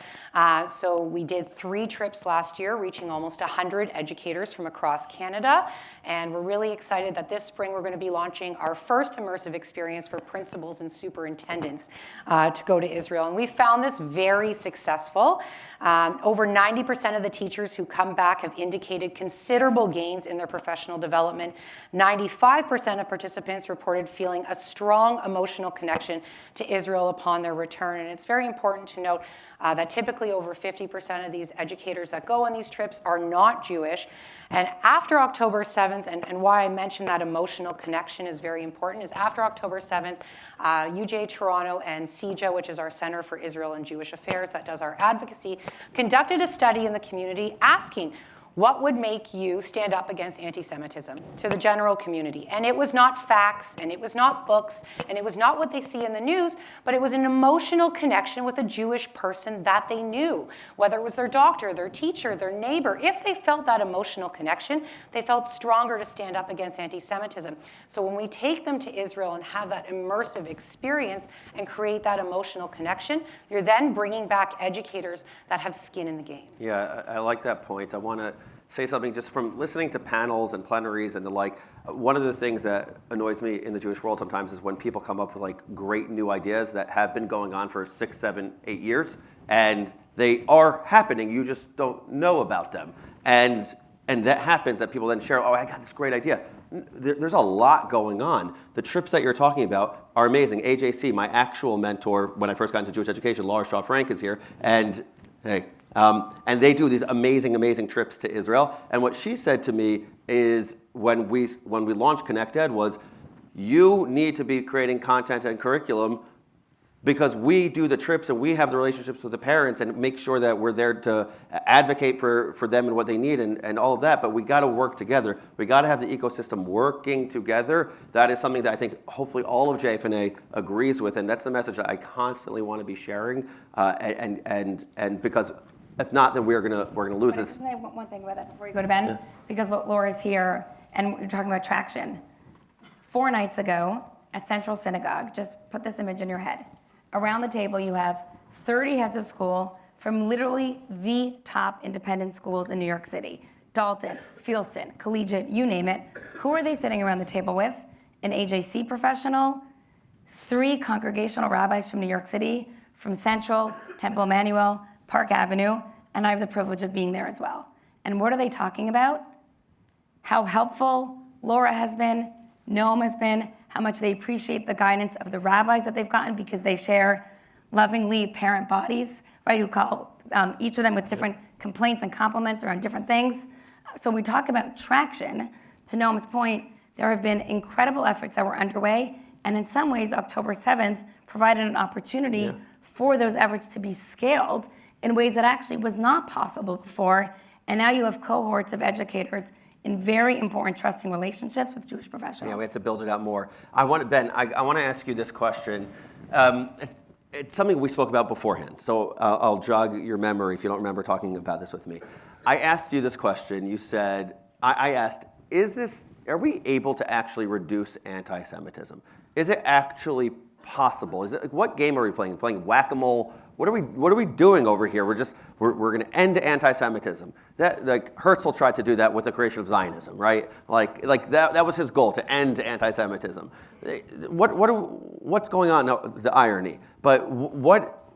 So we did 3 trips last year, reaching almost 100 educators from across Canada. And we're really excited that this spring we're going to be launching our first immersive experience for principals and superintendents to go to Israel. And we found this very successful. Over 90% of the teachers who come back have indicated considerable gains in their professional development. 95% of participants reported feeling a strong emotional connection to Israel upon their return. And it's very important to note that typically over 50% of these educators that go on these trips are not Jewish. And after October 7th, and why I mentioned that emotional connection is very important, is after October 7th, UJ Toronto and CEJA, which is our Center for Israel and Jewish Affairs that does our advocacy, conducted a study in the community asking, what would make you stand up against anti-Semitism to the general community? And it was not facts, and it was not books, and it was not what they see in the news, but it was an emotional connection with a Jewish person that they knew, whether it was their doctor, their teacher, their neighbor. If they felt that emotional connection, they felt stronger to stand up against anti-Semitism. So when we take them to Israel and have that immersive experience and create that emotional connection, you're then bringing back educators that have skin in the game. Yeah, I like that point. I want to say something just from listening to panels and plenaries and the like. One of the things that annoys me in the Jewish world sometimes is when people come up with like great new ideas that have been going on for 6, 7, 8 years, and they are happening. You just don't know about them, and that happens. That people then share. Oh, I got this great idea. There's a lot going on. The trips that you're talking about are amazing. AJC, my actual mentor when I first got into Jewish education, Laura Shaw-Frank is here, and hey. And they do these amazing, amazing trips to Israel. And what she said to me is when we launched Connect Ed was, you need to be creating content and curriculum because we do the trips and we have the relationships with the parents and make sure that we're there to advocate for them and what they need and all of that. But we got to work together. We got to have the ecosystem working together. That is something that I think hopefully all of JFNA agrees with. And that's the message that I constantly want to be sharing. And because if not, then we're gonna lose this. Can I have one thing about that before you go to Ben? Yeah. Because Laura's here, and we're talking about traction. 4 nights ago at Central Synagogue, just put this image in your head. Around the table, you have 30 heads of school from literally the top independent schools in New York City. Dalton, Fieldson, Collegiate, you name it. Who are they sitting around the table with? An AJC professional, 3 congregational rabbis from New York City, from Central, Temple Emmanuel, Park Avenue, and I have the privilege of being there as well. And what are they talking about? How helpful Laura has been, Noam has been, how much they appreciate the guidance of the rabbis that they've gotten because they share lovingly parent bodies, right, who call each of them with different complaints and compliments around different things. So we talk about traction. To Noam's point, there have been incredible efforts that were underway, and in some ways, October 7th provided an opportunity for those efforts to be scaled in ways that actually was not possible before. And now you have cohorts of educators in very important trusting relationships with Jewish professionals. Yeah, we have to build it out more. Ben, I want to ask you this question. It's something we spoke about beforehand, so I'll jog your memory if you don't remember talking about this with me. I asked you this question. You said, I asked, are we able to actually reduce anti-Semitism? Is it actually possible? What game are we playing? Playing whack-a-mole? What are we doing over here? We're going to end anti-Semitism. That Herzl tried to do that with the creation of Zionism, right? Like that was his goal, to end anti-Semitism. What's going on? No, the irony. But what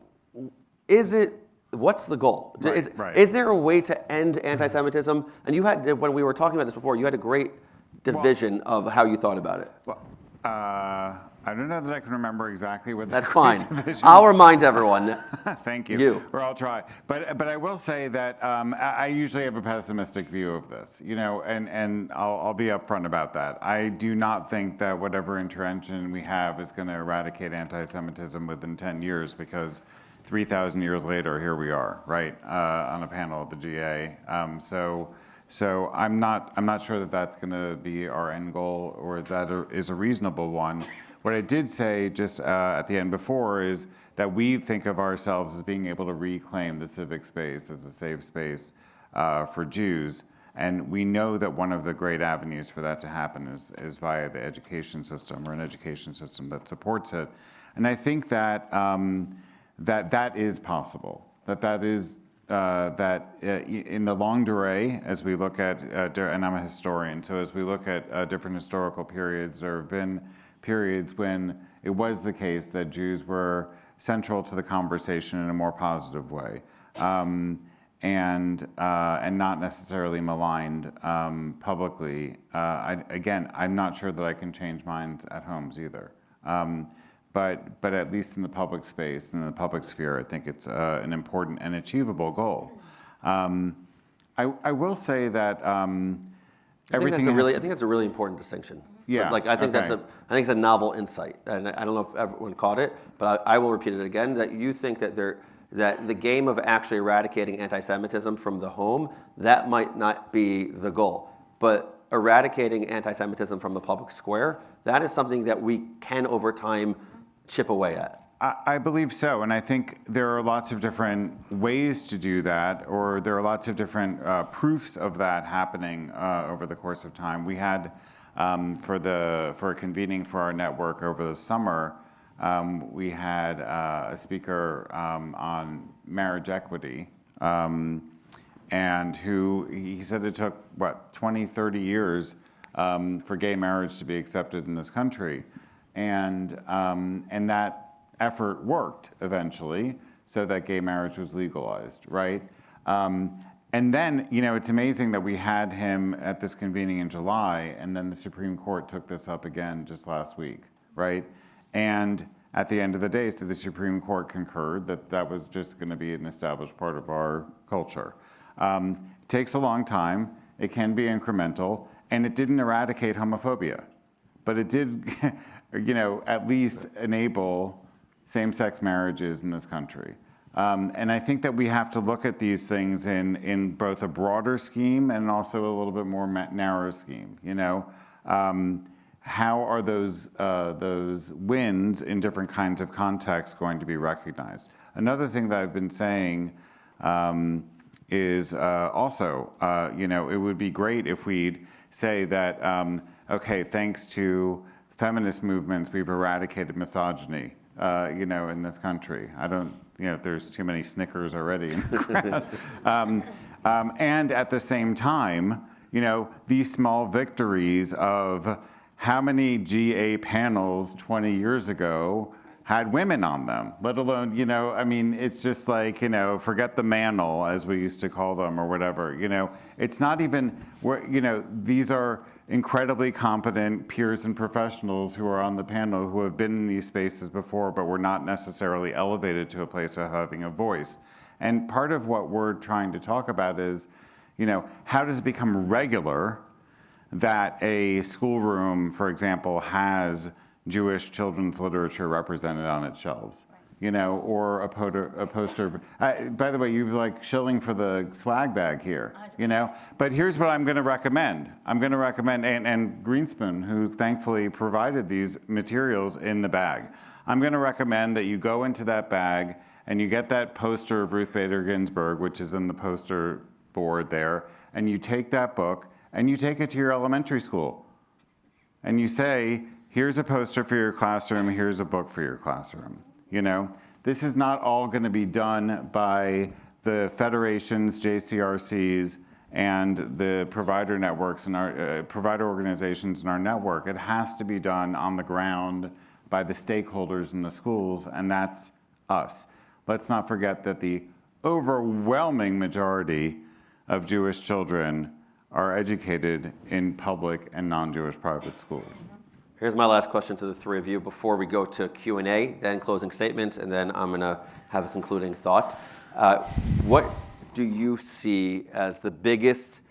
is it? What's the goal? Right. Is there a way to end anti-Semitism? And you had, when we were talking about this before, you had a great division of how you thought about it. I don't know that I can remember exactly what That's fine. I'll remind everyone. Thank you. Or I'll try. But I will say that I usually have a pessimistic view of this, and I'll be upfront about that. I do not think that whatever intervention we have is going to eradicate anti-Semitism within 10 years because 3,000 years later, here we are, right, on a panel at the GA. So I'm not sure that that's going to be our end goal or that is a reasonable one. What I did say just at the end before is that we think of ourselves as being able to reclaim the civic space as a safe space for Jews. And we know that one of the great avenues for that to happen is via the education system, or an education system that supports it. And I think that that is possible, that is in the longue durée, as we look at, and I'm a historian, so as we look at different historical periods, there have been periods when it was the case that Jews were central to the conversation in a more positive way, and not necessarily maligned publicly. Again, I'm not sure that I can change minds at homes either. But at least in the public space, in the public sphere, I think it's an important and achievable goal. I will say that everything. I think that's a really important distinction. Yeah. Like I think okay. I think it's a novel insight, and I don't know if everyone caught it, but I will repeat it again. That you think that that the game of actually eradicating anti-Semitism from the home, that might not be the goal, but eradicating anti-Semitism from the public square, that is something that we can over time chip away at. I believe so, and I think there are lots of different ways to do that, or there are lots of different proofs of that happening over the course of time. We had, for a convening for our network over the summer, we had a speaker on marriage equity, and he said it took, 20, 30 years for gay marriage to be accepted in this country. And that effort worked eventually, so that gay marriage was legalized, right? And then, it's amazing that we had him at this convening in July, and then the Supreme Court took this up again just last week, right? And at the end of the day, so the Supreme Court concurred that that was just going to be an established part of our culture. It takes a long time, it can be incremental, and it didn't eradicate homophobia, but it did, at least enable same-sex marriages in this country. And I think that we have to look at these things in both a broader scheme and also a little bit more narrow scheme. How are those wins in different kinds of contexts going to be recognized? Another thing that I've been saying is also, it would be great if we'd say that, okay, thanks to feminist movements, we've eradicated misogyny, in this country. I don't, there's too many Snickers already in the crowd. And at the same time, these small victories of how many GA panels 20 years ago had women on them, let alone, it's just like, forget the mantle, as we used to call them, or whatever, it's not even, these are incredibly competent peers and professionals who are on the panel who have been in these spaces before, but were not necessarily elevated to a place of having a voice. And part of what we're trying to talk about is, how does it become regular that a schoolroom, for example, has Jewish children's literature represented on its shelves, or a poster. By the way, you're shilling for the swag bag here, But here's what I'm going to recommend. I'm going to recommend, and Greenspoon, who thankfully provided these materials in the bag. I'm going to recommend that you go into that bag and you get that poster of Ruth Bader Ginsburg, which is in the poster board there, and you take that book and you take it to your elementary school. And you say, here's a poster for your classroom, here's a book for your classroom. This is not all going to be done by the federations, JCRCs, and the provider networks and our provider organizations in our network. It has to be done on the ground by the stakeholders in the schools, and that's us. Let's not forget that the overwhelming majority of Jewish children are educated in public and non-Jewish private schools. Here's my last question to the three of you before we go to Q&A, then closing statements, and then I'm going to have a concluding thought. What do you see as the biggest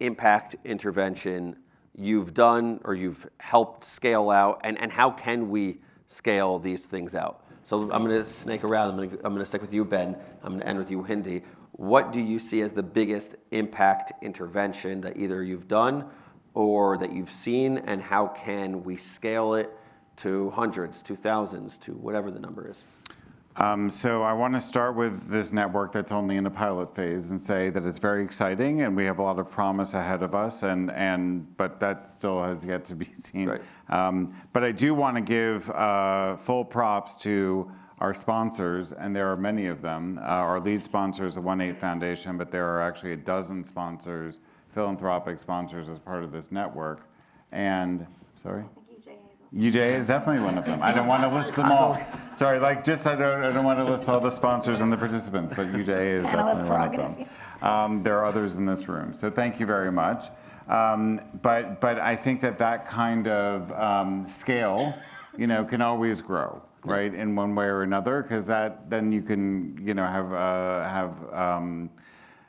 impact intervention you've done or you've helped scale out, and how can we scale these things out? So I'm going to snake around. I'm going to stick with you, Ben. I'm going to end with you, Hindi. what do you see as the biggest impact intervention that either you've done or that you've seen, and how can we scale it to hundreds, to thousands, to whatever the number is? So I want to start with this network that's only in a pilot phase and say that it's very exciting and we have a lot of promise ahead of us, but that still has yet to be seen. Right. But I do want to give full props to our sponsors, and there are many of them. Our lead sponsor is the 1-8 Foundation, but there are actually a dozen sponsors, philanthropic sponsors, as part of this network. And, sorry? UJ is definitely one of them. I don't want to list them all. Sorry, I don't want to list all the sponsors and the participants, but UJ is definitely one of them. There are others in this room, so thank you very much. But I think that kind of scale, can always grow, right, in one way or another, because then you can,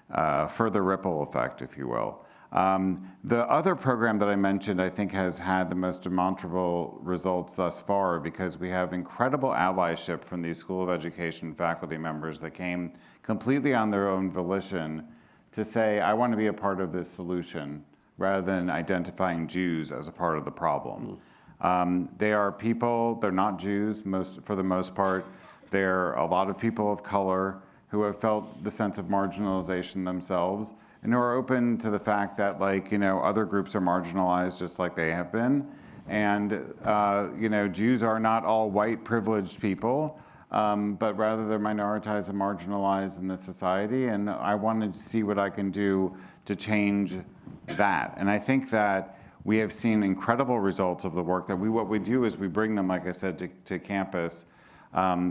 have further ripple effect, if you will. The other program that I mentioned, I think, has had the most demonstrable results thus far, because we have incredible allyship from these School of Education faculty members that came completely on their own volition to say, I want to be a part of this solution, rather than identifying Jews as a part of the problem. They are people, they're not Jews for the most part. They're a lot of people of color who have felt the sense of marginalization themselves, and who are open to the fact that, other groups are marginalized just like they have been. And, Jews are not all white privileged people, but rather they're minoritized and marginalized in this society. And I wanted to see what I can do to change that. And I think that we have seen incredible results of the work that what we do is we bring them, like I said, to campus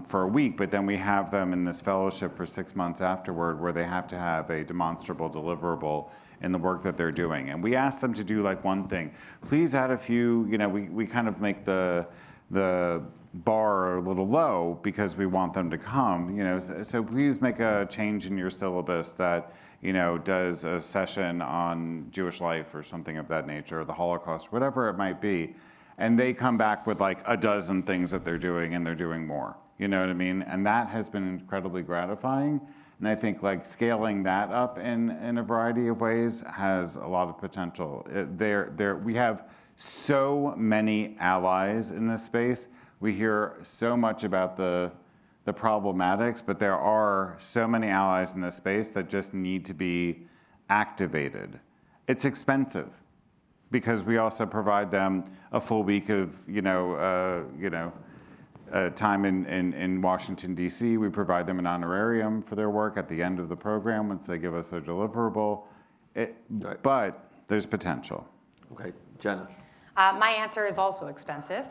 for a week, but then we have them in this fellowship for 6 months afterward, where they have to have a demonstrable deliverable in the work that they're doing. And we ask them to do one thing. Please add a few, we kind of make the bar a little low because we want them to come, so please make a change in your syllabus that, does a session on Jewish life or something of that nature, or the Holocaust, whatever it might be. And they come back with a dozen things that they're doing, and they're doing more. You know what I mean? And that has been incredibly gratifying. And I think scaling that up in a variety of ways has a lot of potential. We have so many allies in this space. We hear so much about the problematics, but there are so many allies in this space that just need to be activated. It's expensive, because we also provide them a full week of, time in Washington, D.C. We provide them an honorarium for their work at the end of the program once they give us their deliverable. Right. But there's potential. Okay, Jenna. My answer is also expensive.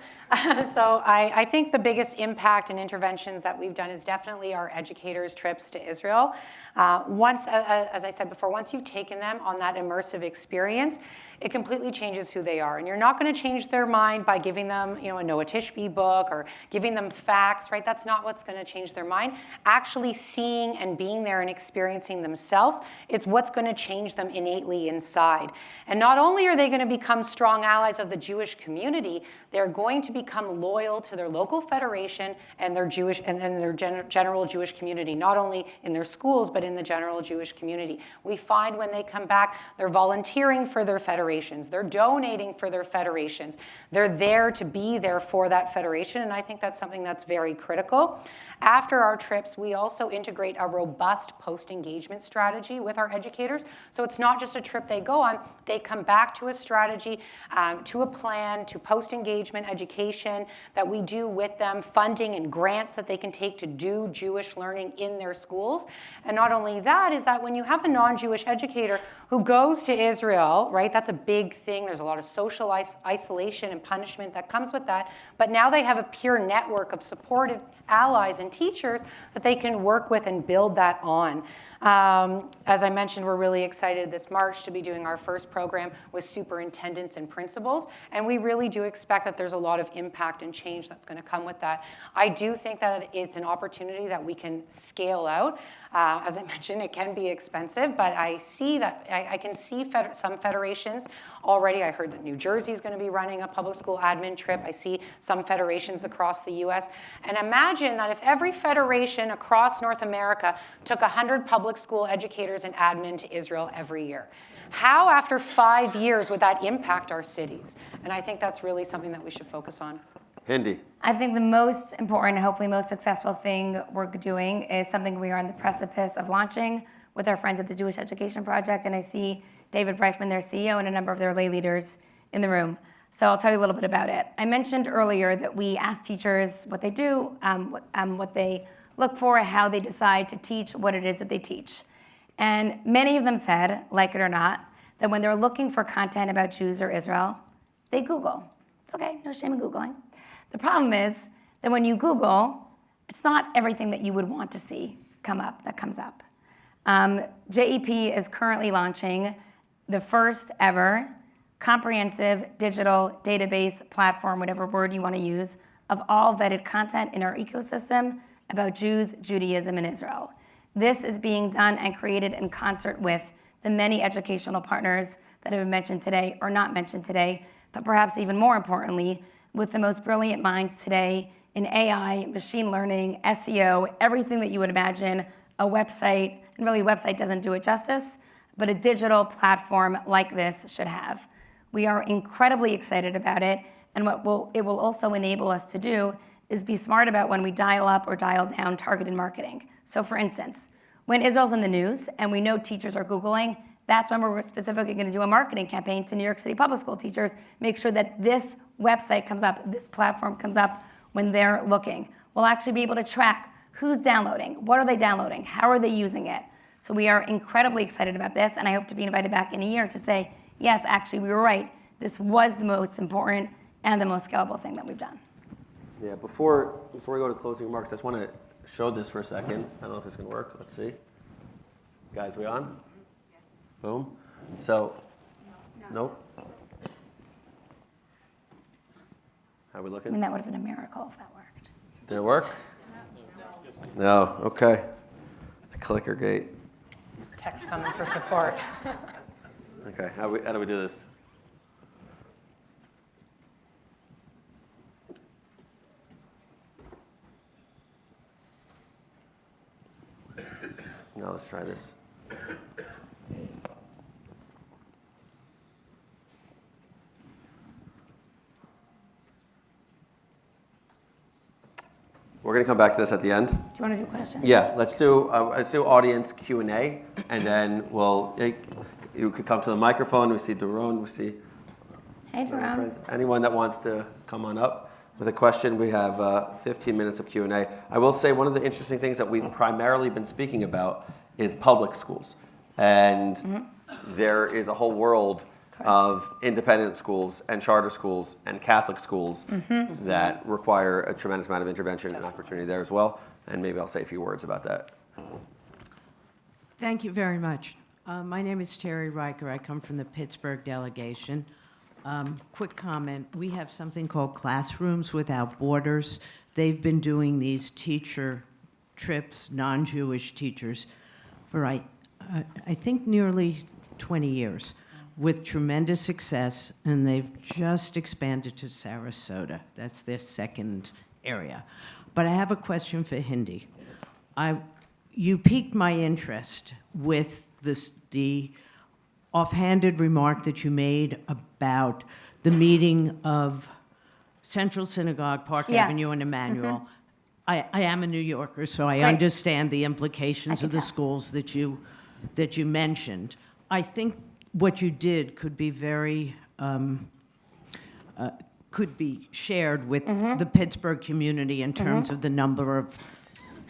So I think the biggest impact and interventions that we've done is definitely our educators' trips to Israel. Once, as I said before, once you've taken them on that immersive experience, it completely changes who they are. And you're not going to change their mind by giving them, a Noah Tishby book or giving them facts, right? That's not what's going to change their mind. Actually seeing and being there and experiencing themselves, it's what's going to change them innately inside. And not only are they going to become strong allies of the Jewish community, they're going to become loyal to their local federation and their Jewish and their general Jewish community, not only in their schools, but in the general Jewish community. We find when they come back, they're volunteering for their federations, they're donating for their federations, they're there to be there for that federation, and I think that's something that's very critical. After our trips, we also integrate a robust post-engagement strategy with our educators. So it's not just a trip they go on, they come back to a strategy, to a plan, to post-engagement education that we do with them, funding and grants that they can take to do Jewish learning in their schools. And not only that, is that when you have a non-Jewish educator who goes to Israel, right, that's a big thing. There's a lot of social isolation and punishment that comes with that. But now they have a peer network of supportive allies and teachers that they can work with and build that on. As I mentioned, we're really excited this March to be doing our first program with superintendents and principals. and we really do expect that there's a lot of impact and change that's going to come with that. I do think that it's an opportunity that we can scale out. As I mentioned, it can be expensive, but I see that I can see some federations already. I heard that New Jersey is going to be running a public school admin trip. I see some federations across the US. And imagine that if every federation across North America took 100 public school educators and admin to Israel every year. How, after 5 years, would that impact our cities? And I think that's really something that we should focus on. Hindi. I think the most important, hopefully most successful thing we're doing is something we are on the precipice of launching with our friends at the Jewish Education Project, and I see David Breifman, their CEO, and a number of their lay leaders in the room. So I'll tell you a little bit about it. I mentioned earlier that we ask teachers what they do, what they look for, how they decide to teach, what it is that they teach. And many of them said, like it or not, that when they're looking for content about Jews or Israel, they Google. It's okay, no shame in Googling. The problem is that when you Google, it's not everything that you would want to see that comes up. JEP is currently launching the first ever comprehensive digital database platform, whatever word you want to use, of all vetted content in our ecosystem about Jews, Judaism, and Israel. This is being done and created in concert with the many educational partners that have been mentioned today or not mentioned today, but perhaps even more importantly, with the most brilliant minds today in AI, machine learning, SEO, everything that you would imagine a website, and really a website doesn't do it justice, but a digital platform like this should have. We are incredibly excited about it, and what it will also enable us to do is be smart about when we dial up or dial down targeted marketing. So for instance, when Israel's in the news and we know teachers are Googling, that's when we're specifically going to do a marketing campaign to New York City public school teachers, make sure that this website comes up, this platform comes up when they're looking. We'll actually be able to track who's downloading, what are they downloading, how are they using it. So we are incredibly excited about this, and I hope to be invited back in a year to say, yes, actually, we were right. This was the most important and the most scalable thing that we've done. Yeah, before we go to closing remarks, I just want to show this for a second. I don't know if this can work. Let's see. Guys, we on? Boom. So, nope. How are we I looking? mean, that would have been a miracle if that worked. Did it work? No. Okay. The clicker gate. Text coming for support. Okay. How do we do this? Now let's try this. We're going to come back to this at the end. Do you want to do questions? Yeah, let's do audience Q&A, and then you could come to the microphone. We see Daron, we see Hey, Jerome. friends. Anyone that wants to come on up with a question, we have 15 minutes of Q&A. I will say one of the interesting things that we've primarily been speaking about is public schools. And there is a whole world of independent schools and charter schools and Catholic schools that require a tremendous amount of intervention and opportunity there as well. And maybe I'll say a few words about that. Thank you very much. My name is Terry Riker. I come from the Pittsburgh delegation. Quick comment. We have something called Classrooms Without Borders. They've been doing these teacher trips, non-Jewish teachers, for I think nearly 20 years with tremendous success, and they've just expanded to Sarasota. That's their second area. But I have a question for Hindi. You piqued my interest with the offhanded remark that you made about the meeting of Central Synagogue, Park Avenue, and Emmanuel. I am a New Yorker, so I understand the implications of the schools that you mentioned. I think what you did could be very could be shared with the Pittsburgh community in terms of the number of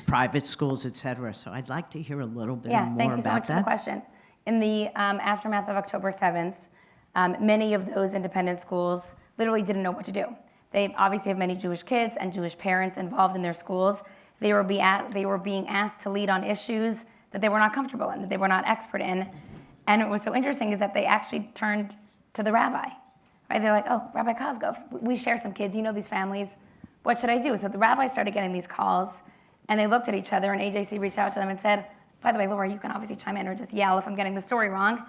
private schools, et cetera. So I'd like to hear a little bit more about that. Thank you so much for the question. In the aftermath of October 7th, many of those independent schools literally didn't know what to do. They obviously have many Jewish kids and Jewish parents involved in their schools. They were being asked to lead on issues that they were not comfortable in, that they were not expert in. And what was so interesting is that they actually turned to the rabbi. right? They're like, oh, Rabbi Cosgrove, we share some kids, you know these families. What should I do? So the rabbis started getting these calls, and they looked at each other, and AJC reached out to them and said, by the way, Laura, you can obviously chime in or just yell if I'm getting the story wrong.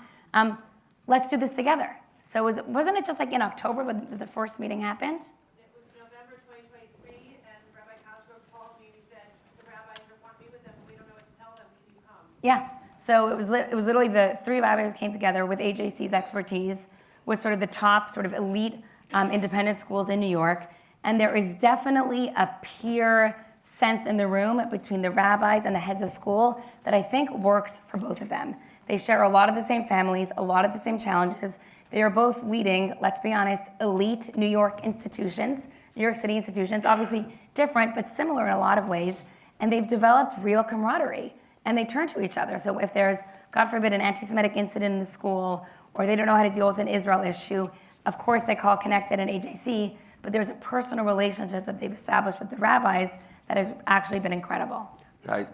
Let's do this together. So wasn't it just like in October when the first meeting happened? It was November 2023, and Rabbi Cosgrove called me and he said, the rabbis want to meet with them, but we don't know what to tell them. Can you come? Yeah. So it was literally the three rabbis came together with AJC's expertise, with sort of the top sort of elite independent schools in New York. And there is definitely a peer sense in the room between the rabbis and the heads of school that I think works for both of them. They share a lot of the same families, a lot of the same challenges. They are both leading, let's be honest, elite New York institutions, New York City institutions, obviously different but similar in a lot of ways. And they've developed real camaraderie. And they turn to each other. So if there's, God forbid, an anti-Semitic incident in the school, or they don't know how to deal with an Israel issue, of course they call Connected and AJC, but there's a personal relationship that they've established with the rabbis that has actually been incredible. I,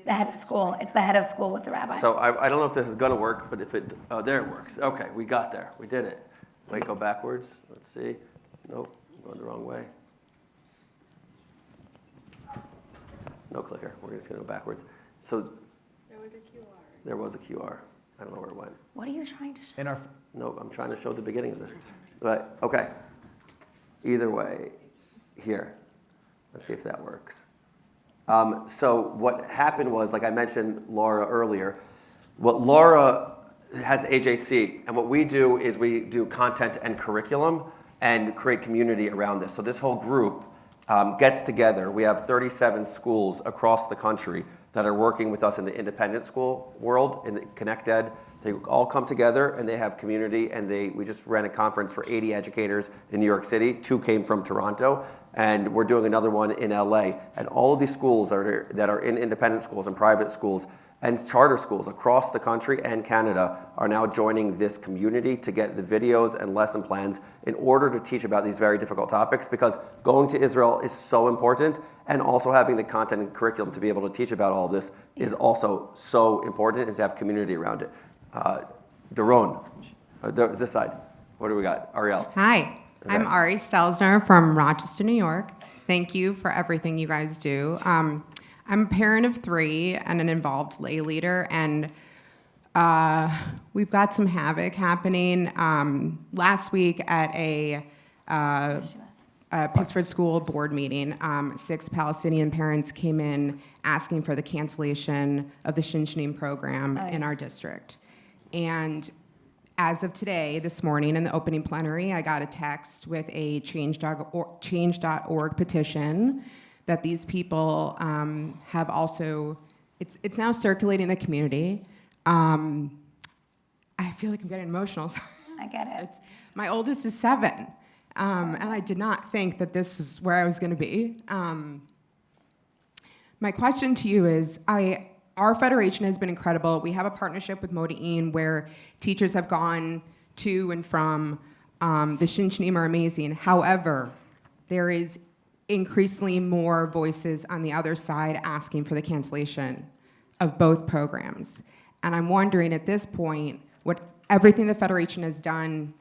The head of school. It's the head of school with the rabbis. so I don't know if this is going to work, but if it, oh, there it works. Okay, we got there. We did it. Wait, go backwards. Let's see. Nope, I'm going the wrong way. No clicker. We're just going to go backwards. So There was a QR. there was a QR. I don't know where it went. What are you trying to show? In our No, I'm trying to show the beginning of this. But, okay. Either way, here. Let's see if that works. So what happened was, like I mentioned Laura earlier, what Laura has AJC, and what we do is we do content and curriculum and create community around this. So this whole group gets together. We have 37 schools across the country that are working with us in the independent school world, in the Connect Ed. They all come together and they have community, and we just ran a conference for 80 educators in New York City. 2 came from Toronto, and we're doing another one in LA. And all of these schools that are in independent schools and private schools and charter schools across the country and Canada are now joining this community to get the videos and lesson plans in order to teach about these very difficult topics, because going to Israel is so important, and also having the content and curriculum to be able to teach about all this is also so important, is to have community around it. Daron, this side. What do we got? Ariel. Hi, I'm Okay. Ari Stelzner from Rochester, New York. Thank you for everything you guys do. I'm a parent of 3 and an involved lay leader, and we've got some havoc happening. Last week at a Pittsburgh School Board meeting, 6 Palestinian parents came in asking for the cancellation of the Shinshnim program in our district. And as of today, this morning in the opening plenary, I got a text with a change.org petition that these people have also, it's now circulating in the community. I feel like I'm getting emotional. Sorry. I get it. My oldest is 7, and I did not think that this was where I was going to be. My question to you is, our federation has been incredible. We have a partnership with Modi'in where teachers have gone to and from. The Shinshnim are amazing. However, there is increasingly more voices on the other side asking for the cancellation of both programs. And I'm wondering at this point, what everything the Federation has done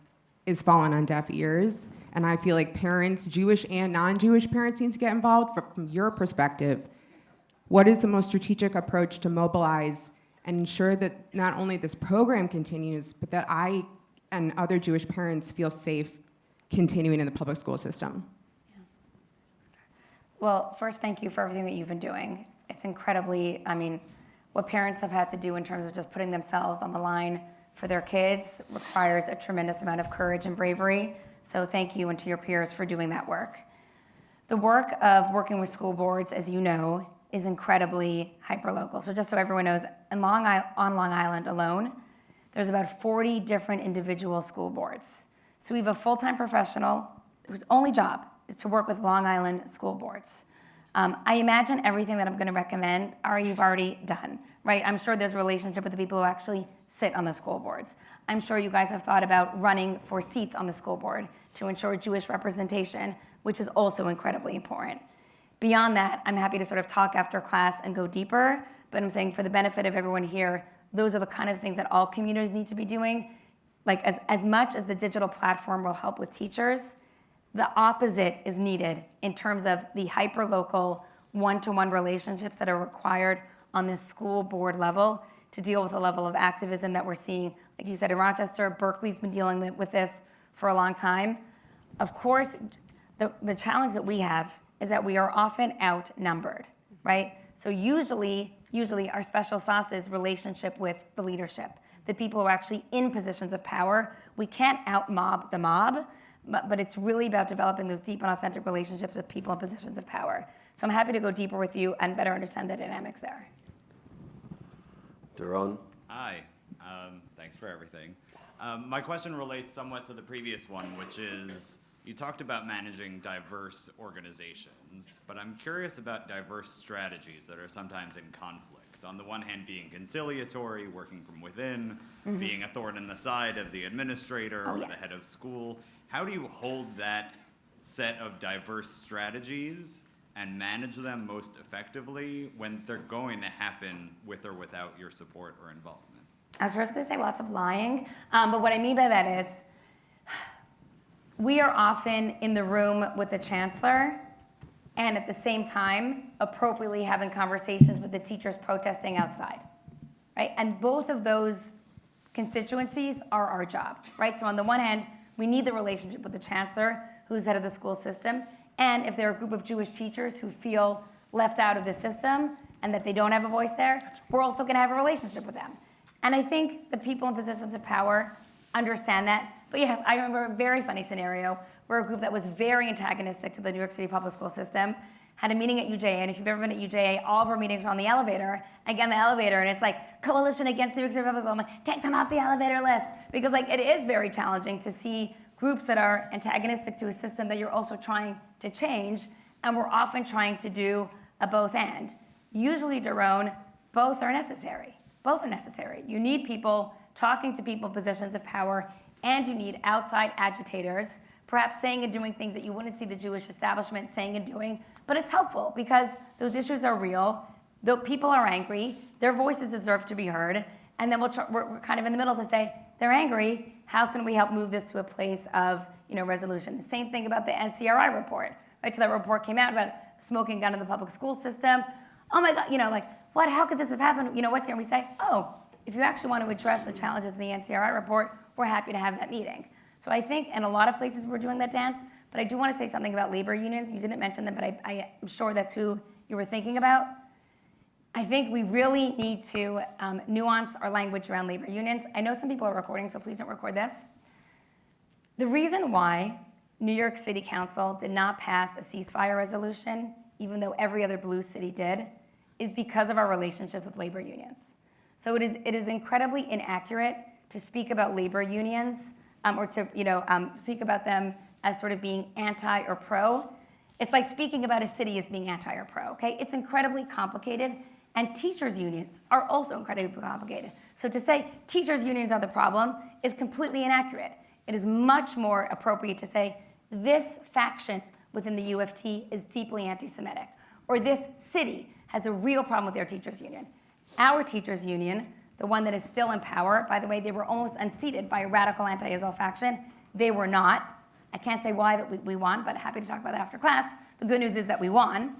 is fallen on deaf ears. And I feel like parents, Jewish and non-Jewish parents, need to get involved. From your perspective, what is the most strategic approach to mobilize and ensure that not only this program continues, but that I and other Jewish parents feel safe continuing in the public school system? Well, first, thank you for everything that you've been doing. It's incredibly, what parents have had to do in terms of just putting themselves on the line for their kids requires a tremendous amount of courage and bravery. So thank you, and to your peers for doing that work. The work of working with school boards, as you know, is incredibly hyperlocal. So just so everyone knows, on Long Island alone, there's about 40 different individual school boards. So we have a full-time professional whose only job is to work with Long Island school boards. I imagine everything that I'm going to recommend, you've already done, right? I'm sure there's a relationship with the people who actually sit on the school boards. I'm sure you guys have thought about running for seats on the school board to ensure Jewish representation, which is also incredibly important. Beyond that, I'm happy to sort of talk after class and go deeper, but I'm saying for the benefit of everyone here, those are the kind of things that all communities need to be doing. like as much as the digital platform will help with teachers, the opposite is needed in terms of the hyper-local, one-to-one relationships that are required on this school board level to deal with the level of activism that we're seeing. Like you said, in Rochester, Berkeley's been dealing with this for a long time. Of course, the challenge that we have is that we are often outnumbered, right? So usually our special sauce is relationship with the leadership, the people who are actually in positions of power. We can't out-mob the mob, but it's really about developing those deep and authentic relationships with people in positions of power. So I'm happy to go deeper with you and better understand the dynamics there. Daron? Hi, thanks for everything. My question relates somewhat to the previous one, which is, you talked about managing diverse organizations, but I'm curious about diverse strategies that are sometimes in conflict. On the one hand, being conciliatory, working from within, being a thorn in the side of the administrator or the head of school. How do you hold that set of diverse strategies and manage them most effectively when they're going to happen with or without your support or involvement? I was first going to say lots of lying, but what I mean by that is we are often in the room with the chancellor and at the same time appropriately having conversations with the teachers protesting outside, right? And both of those constituencies are our job, right? So on the one hand, we need the relationship with the chancellor, who's head of the school system, and if there are a group of Jewish teachers who feel left out of the system and that they don't have a voice there, we're also going to have a relationship with them. And I think the people in positions of power understand that. But yes, I remember a very funny scenario where a group that was very antagonistic to the New York City public school system had a meeting at UJA, and if you've ever been at UJA, all of our meetings are on the elevator. I get in the elevator, and it's like, coalition against New York City public school. I'm like, take them off the elevator list. Because like it is very challenging to see groups that are antagonistic to a system that you're also trying to change, and we're often trying to do a both and. Usually, Daron, both are necessary. Both are necessary. You need people talking to people in positions of power, and you need outside agitators, perhaps saying and doing things that you wouldn't see the Jewish establishment saying and doing, but it's helpful because those issues are real, though people are angry, their voices deserve to be heard, and then we're kind of in the middle to say, they're angry, how can we help move this to a place of resolution? The same thing about the NCRI report, right? So that report came out about smoking gun in the public school system. Oh my God, what, how could this have happened? What's here? And we say, oh, if you actually want to address the challenges in the NCRI report, we're happy to have that meeting. So I think in a lot of places we're doing that dance, but I do want to say something about labor unions. You didn't mention them, but I am sure that's who you were thinking about. I think we really need to nuance our language around labor unions. I know some people are recording, so please don't record this. The reason why New York City Council did not pass a ceasefire resolution, even though every other blue city did, is because of our relationships with labor unions. So it is incredibly inaccurate to speak about labor unions or to speak about them as sort of being anti or pro. It's like speaking about a city as being anti or pro, okay? It's incredibly complicated, and teachers' unions are also incredibly complicated. So to say teachers' unions are the problem is completely inaccurate. It is much more appropriate to say this faction within the UFT is deeply anti-Semitic, or this city has a real problem with their teachers' union. Our teachers' union, the one that is still in power, by the way, they were almost unseated by a radical anti-Israel faction. They were not. I can't say why that we won, but happy to talk about that after class. The good news is that we won.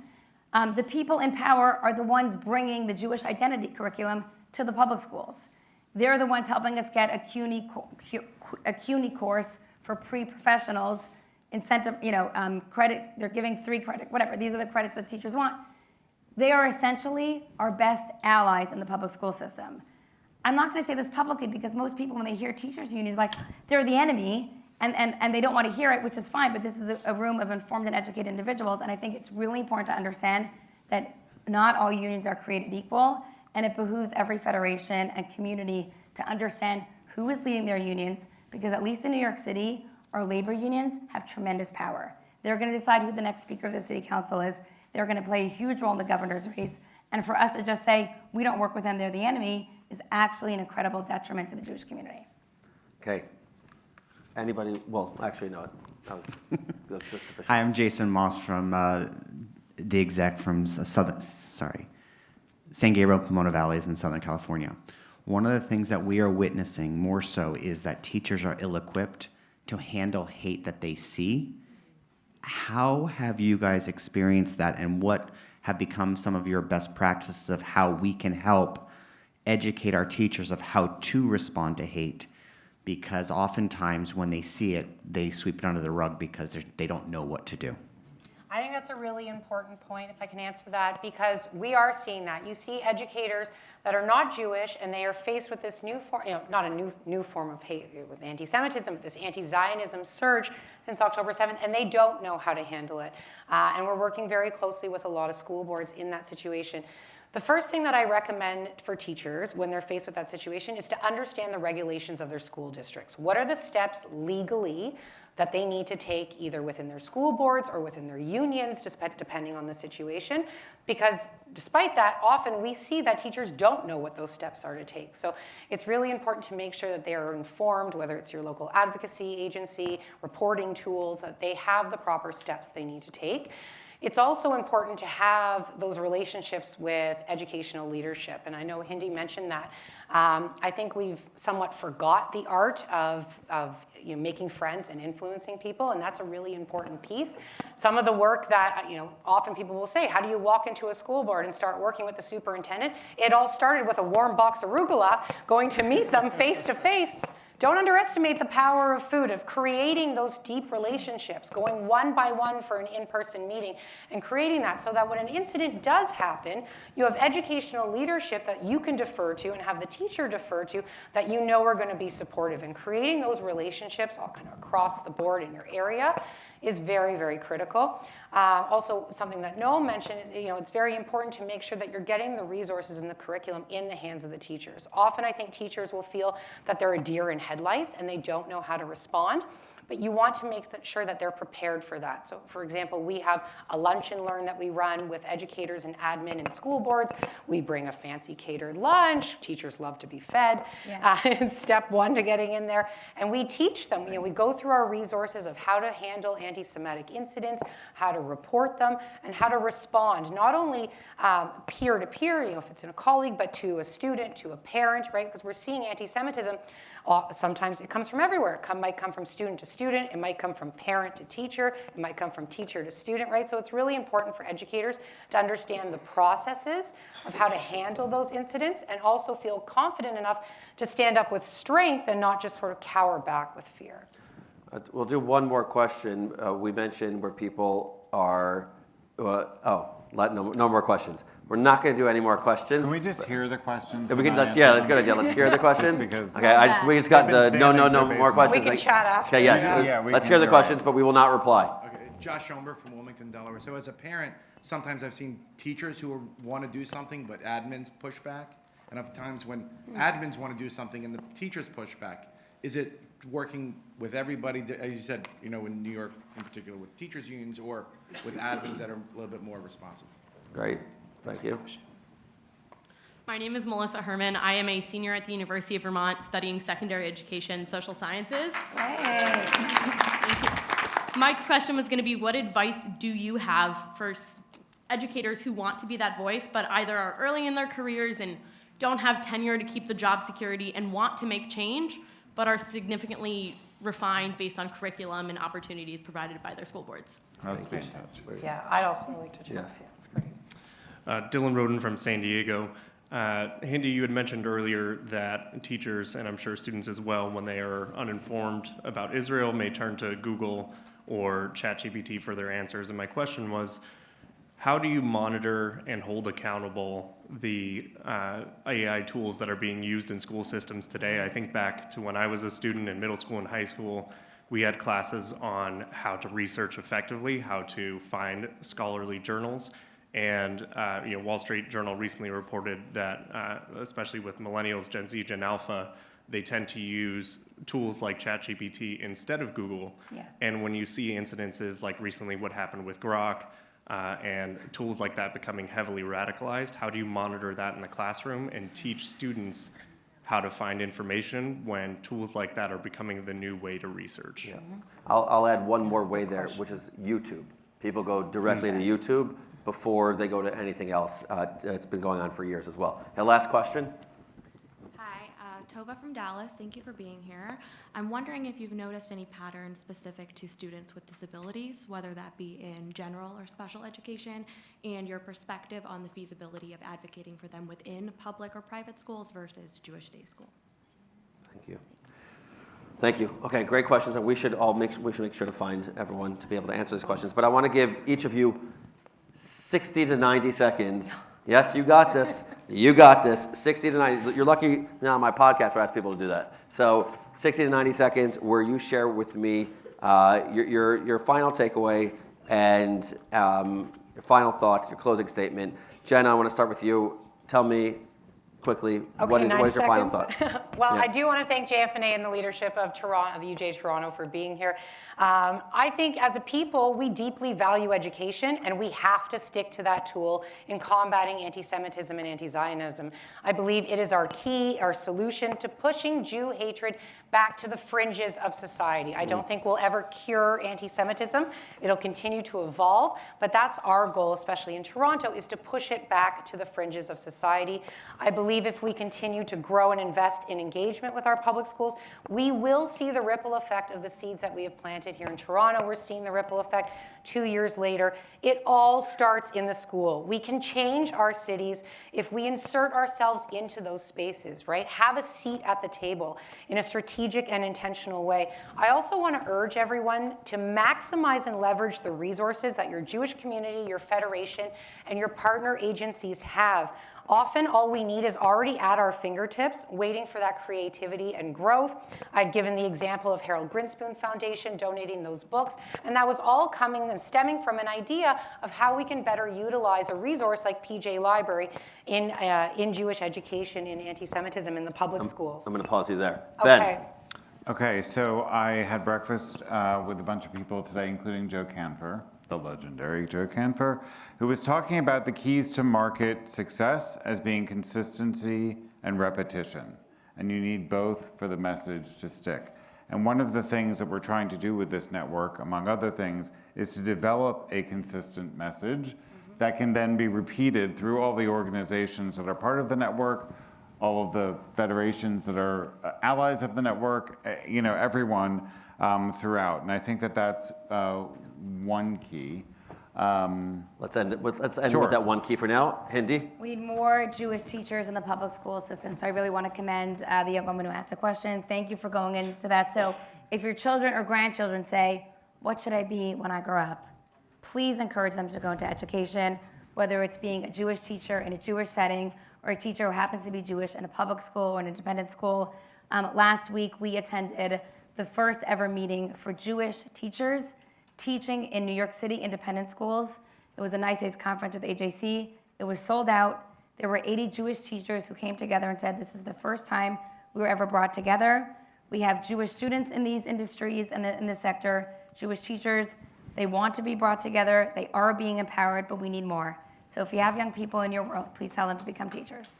The people in power are the ones bringing the Jewish identity curriculum to the public schools. They're the ones helping us get a CUNY course for pre-professionals, incentive, credit. They're giving 3 credit, whatever. These are the credits that teachers want. They are essentially our best allies in the public school system. I'm not going to say this publicly because most people, when they hear teachers' unions, like they're the enemy, and they don't want to hear it, which is fine, but this is a room of informed and educated individuals, and I think it's really important to understand that not all unions are created equal, and it behooves every federation and community to understand who is leading their unions, because at least in New York City, our labor unions have tremendous power. They're going to decide who the next speaker of the city council is. They're going to play a huge role in the governor's race, and for us to just say, we don't work with them, they're the enemy, is actually an incredible detriment to the Jewish community. Okay. Anybody? Well, actually, no. That's just sufficient. Hi, I'm Jason Moss from the exec from San Gabriel Pomona Valleys in Southern California. one of the things that we are witnessing more so is that teachers are ill-equipped to handle hate that they see. How have you guys experienced that, and what have become some of your best practices of how we can help educate our teachers of how to respond to hate? Because oftentimes when they see it, they sweep it under the rug because they don't know what to do. I think that's a really important point, if I can answer that, because we are seeing that. You see educators that are not Jewish, and they are faced with this new form, not a new form of hate, with anti-Semitism, with this anti-Zionism surge since October 7th, and they don't know how to handle it. And we're working very closely with a lot of school boards in that situation. The first thing that I recommend for teachers when they're faced with that situation is to understand the regulations of their school districts. What are the steps legally that they need to take either within their school boards or within their unions, depending on the situation? Because despite that, often we see that teachers don't know what those steps are to take. So it's really important to make sure that they are informed, whether it's your local advocacy agency, reporting tools, that they have the proper steps they need to take. It's also important to have those relationships with educational leadership, and I know Hindi mentioned that. I think we've somewhat forgot the art of making friends and influencing people, and that's a really important piece. Some of the work that often people will say, how do you walk into a school board and start working with the superintendent? It all started with a warm box of arugula, going to meet them face to face. Don't underestimate the power of food, of creating those deep relationships, going one by one for an in-person meeting, and creating that so that when an incident does happen, you have educational leadership that you can defer to and have the teacher defer to that you know are going to be supportive. And creating those relationships all kind of across the board in your area is very, very critical. Also, something that Noah mentioned, it's very important to make sure that you're getting the resources and the curriculum in the hands of the teachers. Often I think teachers will feel that they're a deer in headlights and they don't know how to respond. But you want to make sure that they're prepared for that. So for example, we have a lunch and learn that we run with educators and admin and school boards. We bring a fancy catered lunch. Teachers love to be fed. Yes. It's step one to getting in there. And we teach them, we go through our resources of how to handle anti-Semitic incidents, how to report them, and how to respond, not only peer to peer, if it's in a colleague, but to a student, to a parent, right? Because we're seeing anti-Semitism. Sometimes it comes from everywhere. It might come from student to student. It might come from parent to teacher. It might come from teacher to student, right? So it's really important for educators to understand the processes of how to handle those incidents and also feel confident enough to stand up with strength and not just sort of cower back with fear. We'll do one more question. We mentioned where people are, no more questions. We're not going to do any more questions. Can we just hear the questions? That's a good idea. Let's hear the questions. Because Okay, we just got the no more questions. We can chat after. Okay, yes. we Let's can hear the do questions, it. but we will not reply. Okay, Josh Schoenberg from Wilmington, Delaware. So as a parent, sometimes I've seen teachers who want to do something, but admins push back. And of times when admins want to do something and the teachers push back, is it working with everybody, as you said, in New York in particular, with teachers unions or with admins that are a little bit more responsive? Great, thank you. My name is Melissa Herman. I am a senior at the University of Vermont studying secondary education, social sciences. Hey. My question was going to be, what advice do you have for educators who want to be that voice, but either are early in their careers and don't have tenure to keep the job security and want to make change, but are significantly refined based on curriculum and opportunities provided by their school boards? Let's be in touch. Yeah, I'd also like to jump. Yes. Yeah, that's great. Dylan Roden from San Diego. Hindi, you had mentioned earlier that teachers, and I'm sure students as well, when they are uninformed about Israel, may turn to Google or ChatGPT for their answers. And my question was, how do you monitor and hold accountable the AI tools that are being used in school systems today? I think back to when I was a student in middle school and high school, we had classes on how to research effectively, how to find scholarly journals. And Wall Street Journal recently reported that, especially with millennials, Gen Z, Gen Alpha, they tend to use tools like ChatGPT instead of Google. Yeah. And when you see incidences like recently what happened with Grok and tools like that becoming heavily radicalized, how do you monitor that in the classroom and teach students how to find information when tools like that are becoming the new way to research? Yeah. I'll add one more way there, which is YouTube. People go directly to YouTube before they go to anything else. It's been going on for years as well. And last question. Hi, Tova from Dallas. Thank you for being here. I'm wondering if you've noticed any patterns specific to students with disabilities, whether that be in general or special education, and your perspective on the feasibility of advocating for them within public or private schools versus Jewish day school. Thank you. Thank you. Okay, great questions, and we should make sure to find everyone to be able to answer these questions. But I want to give each of you 60 to 90 seconds. Yes, you got this. You got this. 60 to 90. You're lucky now on my podcast where I ask people to do that. So 60 to 90 seconds where you share with me your final takeaway and your final thoughts, your closing statement. Jen, I want to start with you. Tell me quickly, what is your final thought? Well, Yeah. I do want to thank JFNA and the leadership of Toronto, the UJ Toronto, for being here. I think as a people, we deeply value education, and we have to stick to that tool in combating anti-Semitism and anti-Zionism. I believe it is our key, our solution to pushing Jew hatred back to the fringes of society. I don't think we'll ever cure anti-Semitism. It'll continue to evolve, but that's our goal, especially in Toronto, is to push it back to the fringes of society. I believe if we continue to grow and invest in engagement with our public schools, we will see the ripple effect of the seeds that we have planted here in Toronto. We're seeing the ripple effect 2 years later. It all starts in the school. We can change our cities if we insert ourselves into those spaces, right? Have a seat at the table in a strategic and intentional way. I also want to urge everyone to maximize and leverage the resources that your Jewish community, your federation, and your partner agencies have. Often all we need is already at our fingertips, waiting for that creativity and growth. I'd given the example of Harold Grinspoon Foundation donating those books, and that was all coming and stemming from an idea of how we can better utilize a resource like PJ Library in Jewish education, in anti-Semitism in the public schools. I'm going to pause you there. Ben. Okay. Okay, so I had breakfast with a bunch of people today, including Joe Canfer, the legendary Joe Canfer, who was talking about the keys to market success as being consistency and repetition. And you need both for the message to stick. And one of the things that we're trying to do with this network, among other things, is to develop a consistent message that can then be repeated through all the organizations that are part of the network, all of the federations that are allies of the network, everyone throughout. And I think that that's one key. Let's end with that one key for now. Hindi? We need more Jewish teachers in the public school system. So I really want to commend the young woman who asked the question. Thank you for going into that. So if your children or grandchildren say, what should I be when I grow up? Please encourage them to go into education, whether it's being a Jewish teacher in a Jewish setting or a teacher who happens to be Jewish in a public school or an independent school. Last week, we attended the first ever meeting for Jewish teachers teaching in New York City independent schools. It was a nice days conference with AJC. It was sold out. There were 80 Jewish teachers who came together and said, this is the first time we were ever brought together. We have Jewish students in these industries and in this sector, Jewish teachers. They want to be brought together. They are being empowered, but we need more. So if you have young people in your world, please tell them to become teachers.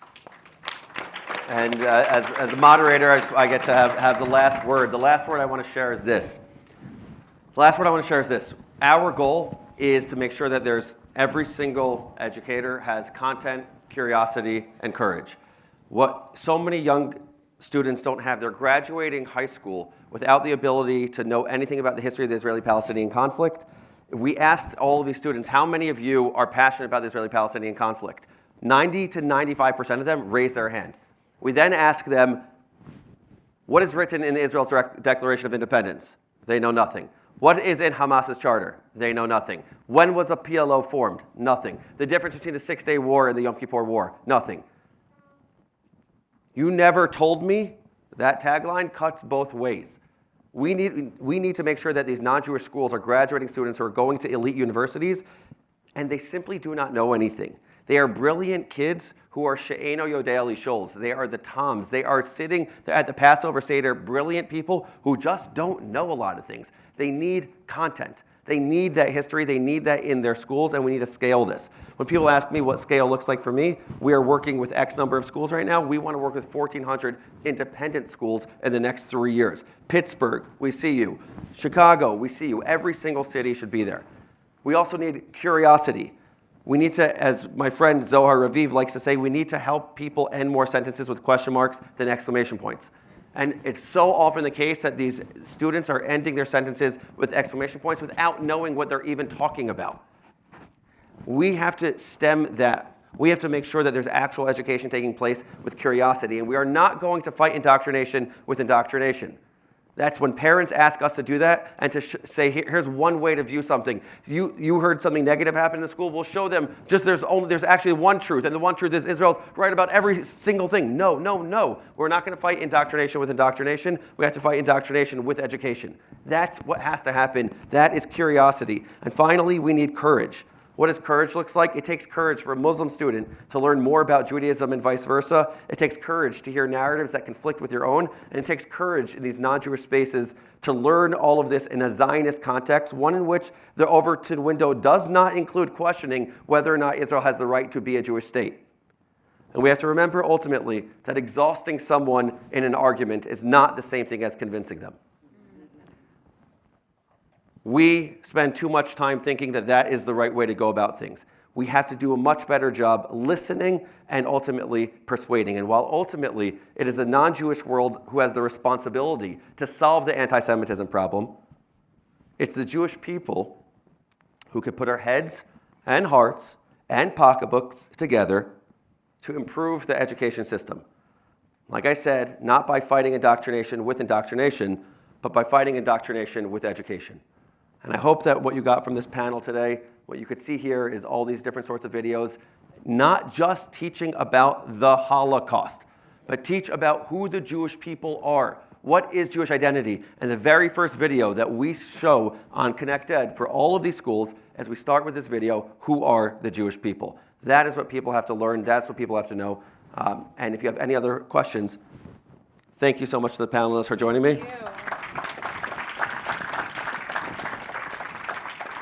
And as the moderator, I get to have the last word. The last word I want to share is this. The last word I want to share is this. Our goal is to make sure that every single educator has content, curiosity, and courage. What so many young students don't have, they're graduating high school without the ability to know anything about the history of the Israeli-Palestinian conflict. We asked all of these students, how many of you are passionate about the Israeli-Palestinian conflict? 90 to 95% of them raised their hand. We then asked them, what is written in Israel's Declaration of Independence? They know nothing. What is in Hamas's charter? They know nothing. When was the PLO formed? Nothing. The difference between the Six-Day War and the Yom Kippur War? Nothing. You never told me. That tagline cuts both ways. We need to make sure that these non-Jewish schools are graduating students who are going to elite universities, and they simply do not know anything. They are brilliant kids who are she'eno yodei lishols. They are the Toms. They are sitting at the Passover Seder, brilliant people who just don't know a lot of things. They need content. They need that history. They need that in their schools, and we need to scale this. When people ask me what scale looks like for me, we are working with X number of schools right now. We want to work with 1,400 independent schools in the next 3 years. Pittsburgh, we see you. Chicago, we see you. Every single city should be there. We also need curiosity. We need to, as my friend Zohar Raviv likes to say, we need to help people end more sentences with question marks than exclamation points. And it's so often the case that these students are ending their sentences with exclamation points without knowing what they're even talking about. We have to stem that. We have to make sure that there's actual education taking place with curiosity. And we are not going to fight indoctrination with indoctrination. That's when parents ask us to do that and to say, here's one way to view something. You heard something negative happen in the school. We'll show them just there's actually one truth. And the one truth is Israel's right about every single thing. No, no, no. We're not going to fight indoctrination with indoctrination. We have to fight indoctrination with education. That's what has to happen. That is curiosity. And finally, we need courage. What does courage look like? It takes courage for a Muslim student to learn more about Judaism and vice versa. It takes courage to hear narratives that conflict with your own. And it takes courage in these non-Jewish spaces to learn all of this in a Zionist context, one in which the Overton window does not include questioning whether or not Israel has the right to be a Jewish state. And we have to remember ultimately that exhausting someone in an argument is not the same thing as convincing them. We spend too much time thinking that that is the right way to go about things. We have to do a much better job listening and ultimately persuading. And while ultimately it is the non-Jewish world who has the responsibility to solve the anti-Semitism problem, it's the Jewish people who can put our heads and hearts and pocketbooks together to improve the education system. Like I said, not by fighting indoctrination with indoctrination, but by fighting indoctrination with education. And I hope that what you got from this panel today, what you could see here is all these different sorts of videos, not just teaching about the Holocaust, but teach about who the Jewish people are. What is Jewish identity? And the very first video that we show on ConnectEd for all of these schools, as we start with this video, who are the Jewish people? That is what people have to learn. That's what people have to know. And if you have any other questions, thank you so much to the panelists for joining me.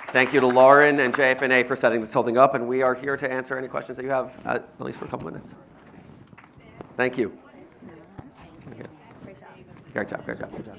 Thank you to Lauren and JFNA for setting this whole thing up, and we are here to answer any questions that you have, at least for a couple minutes. Thank you. Okay. Great job, great job, great job.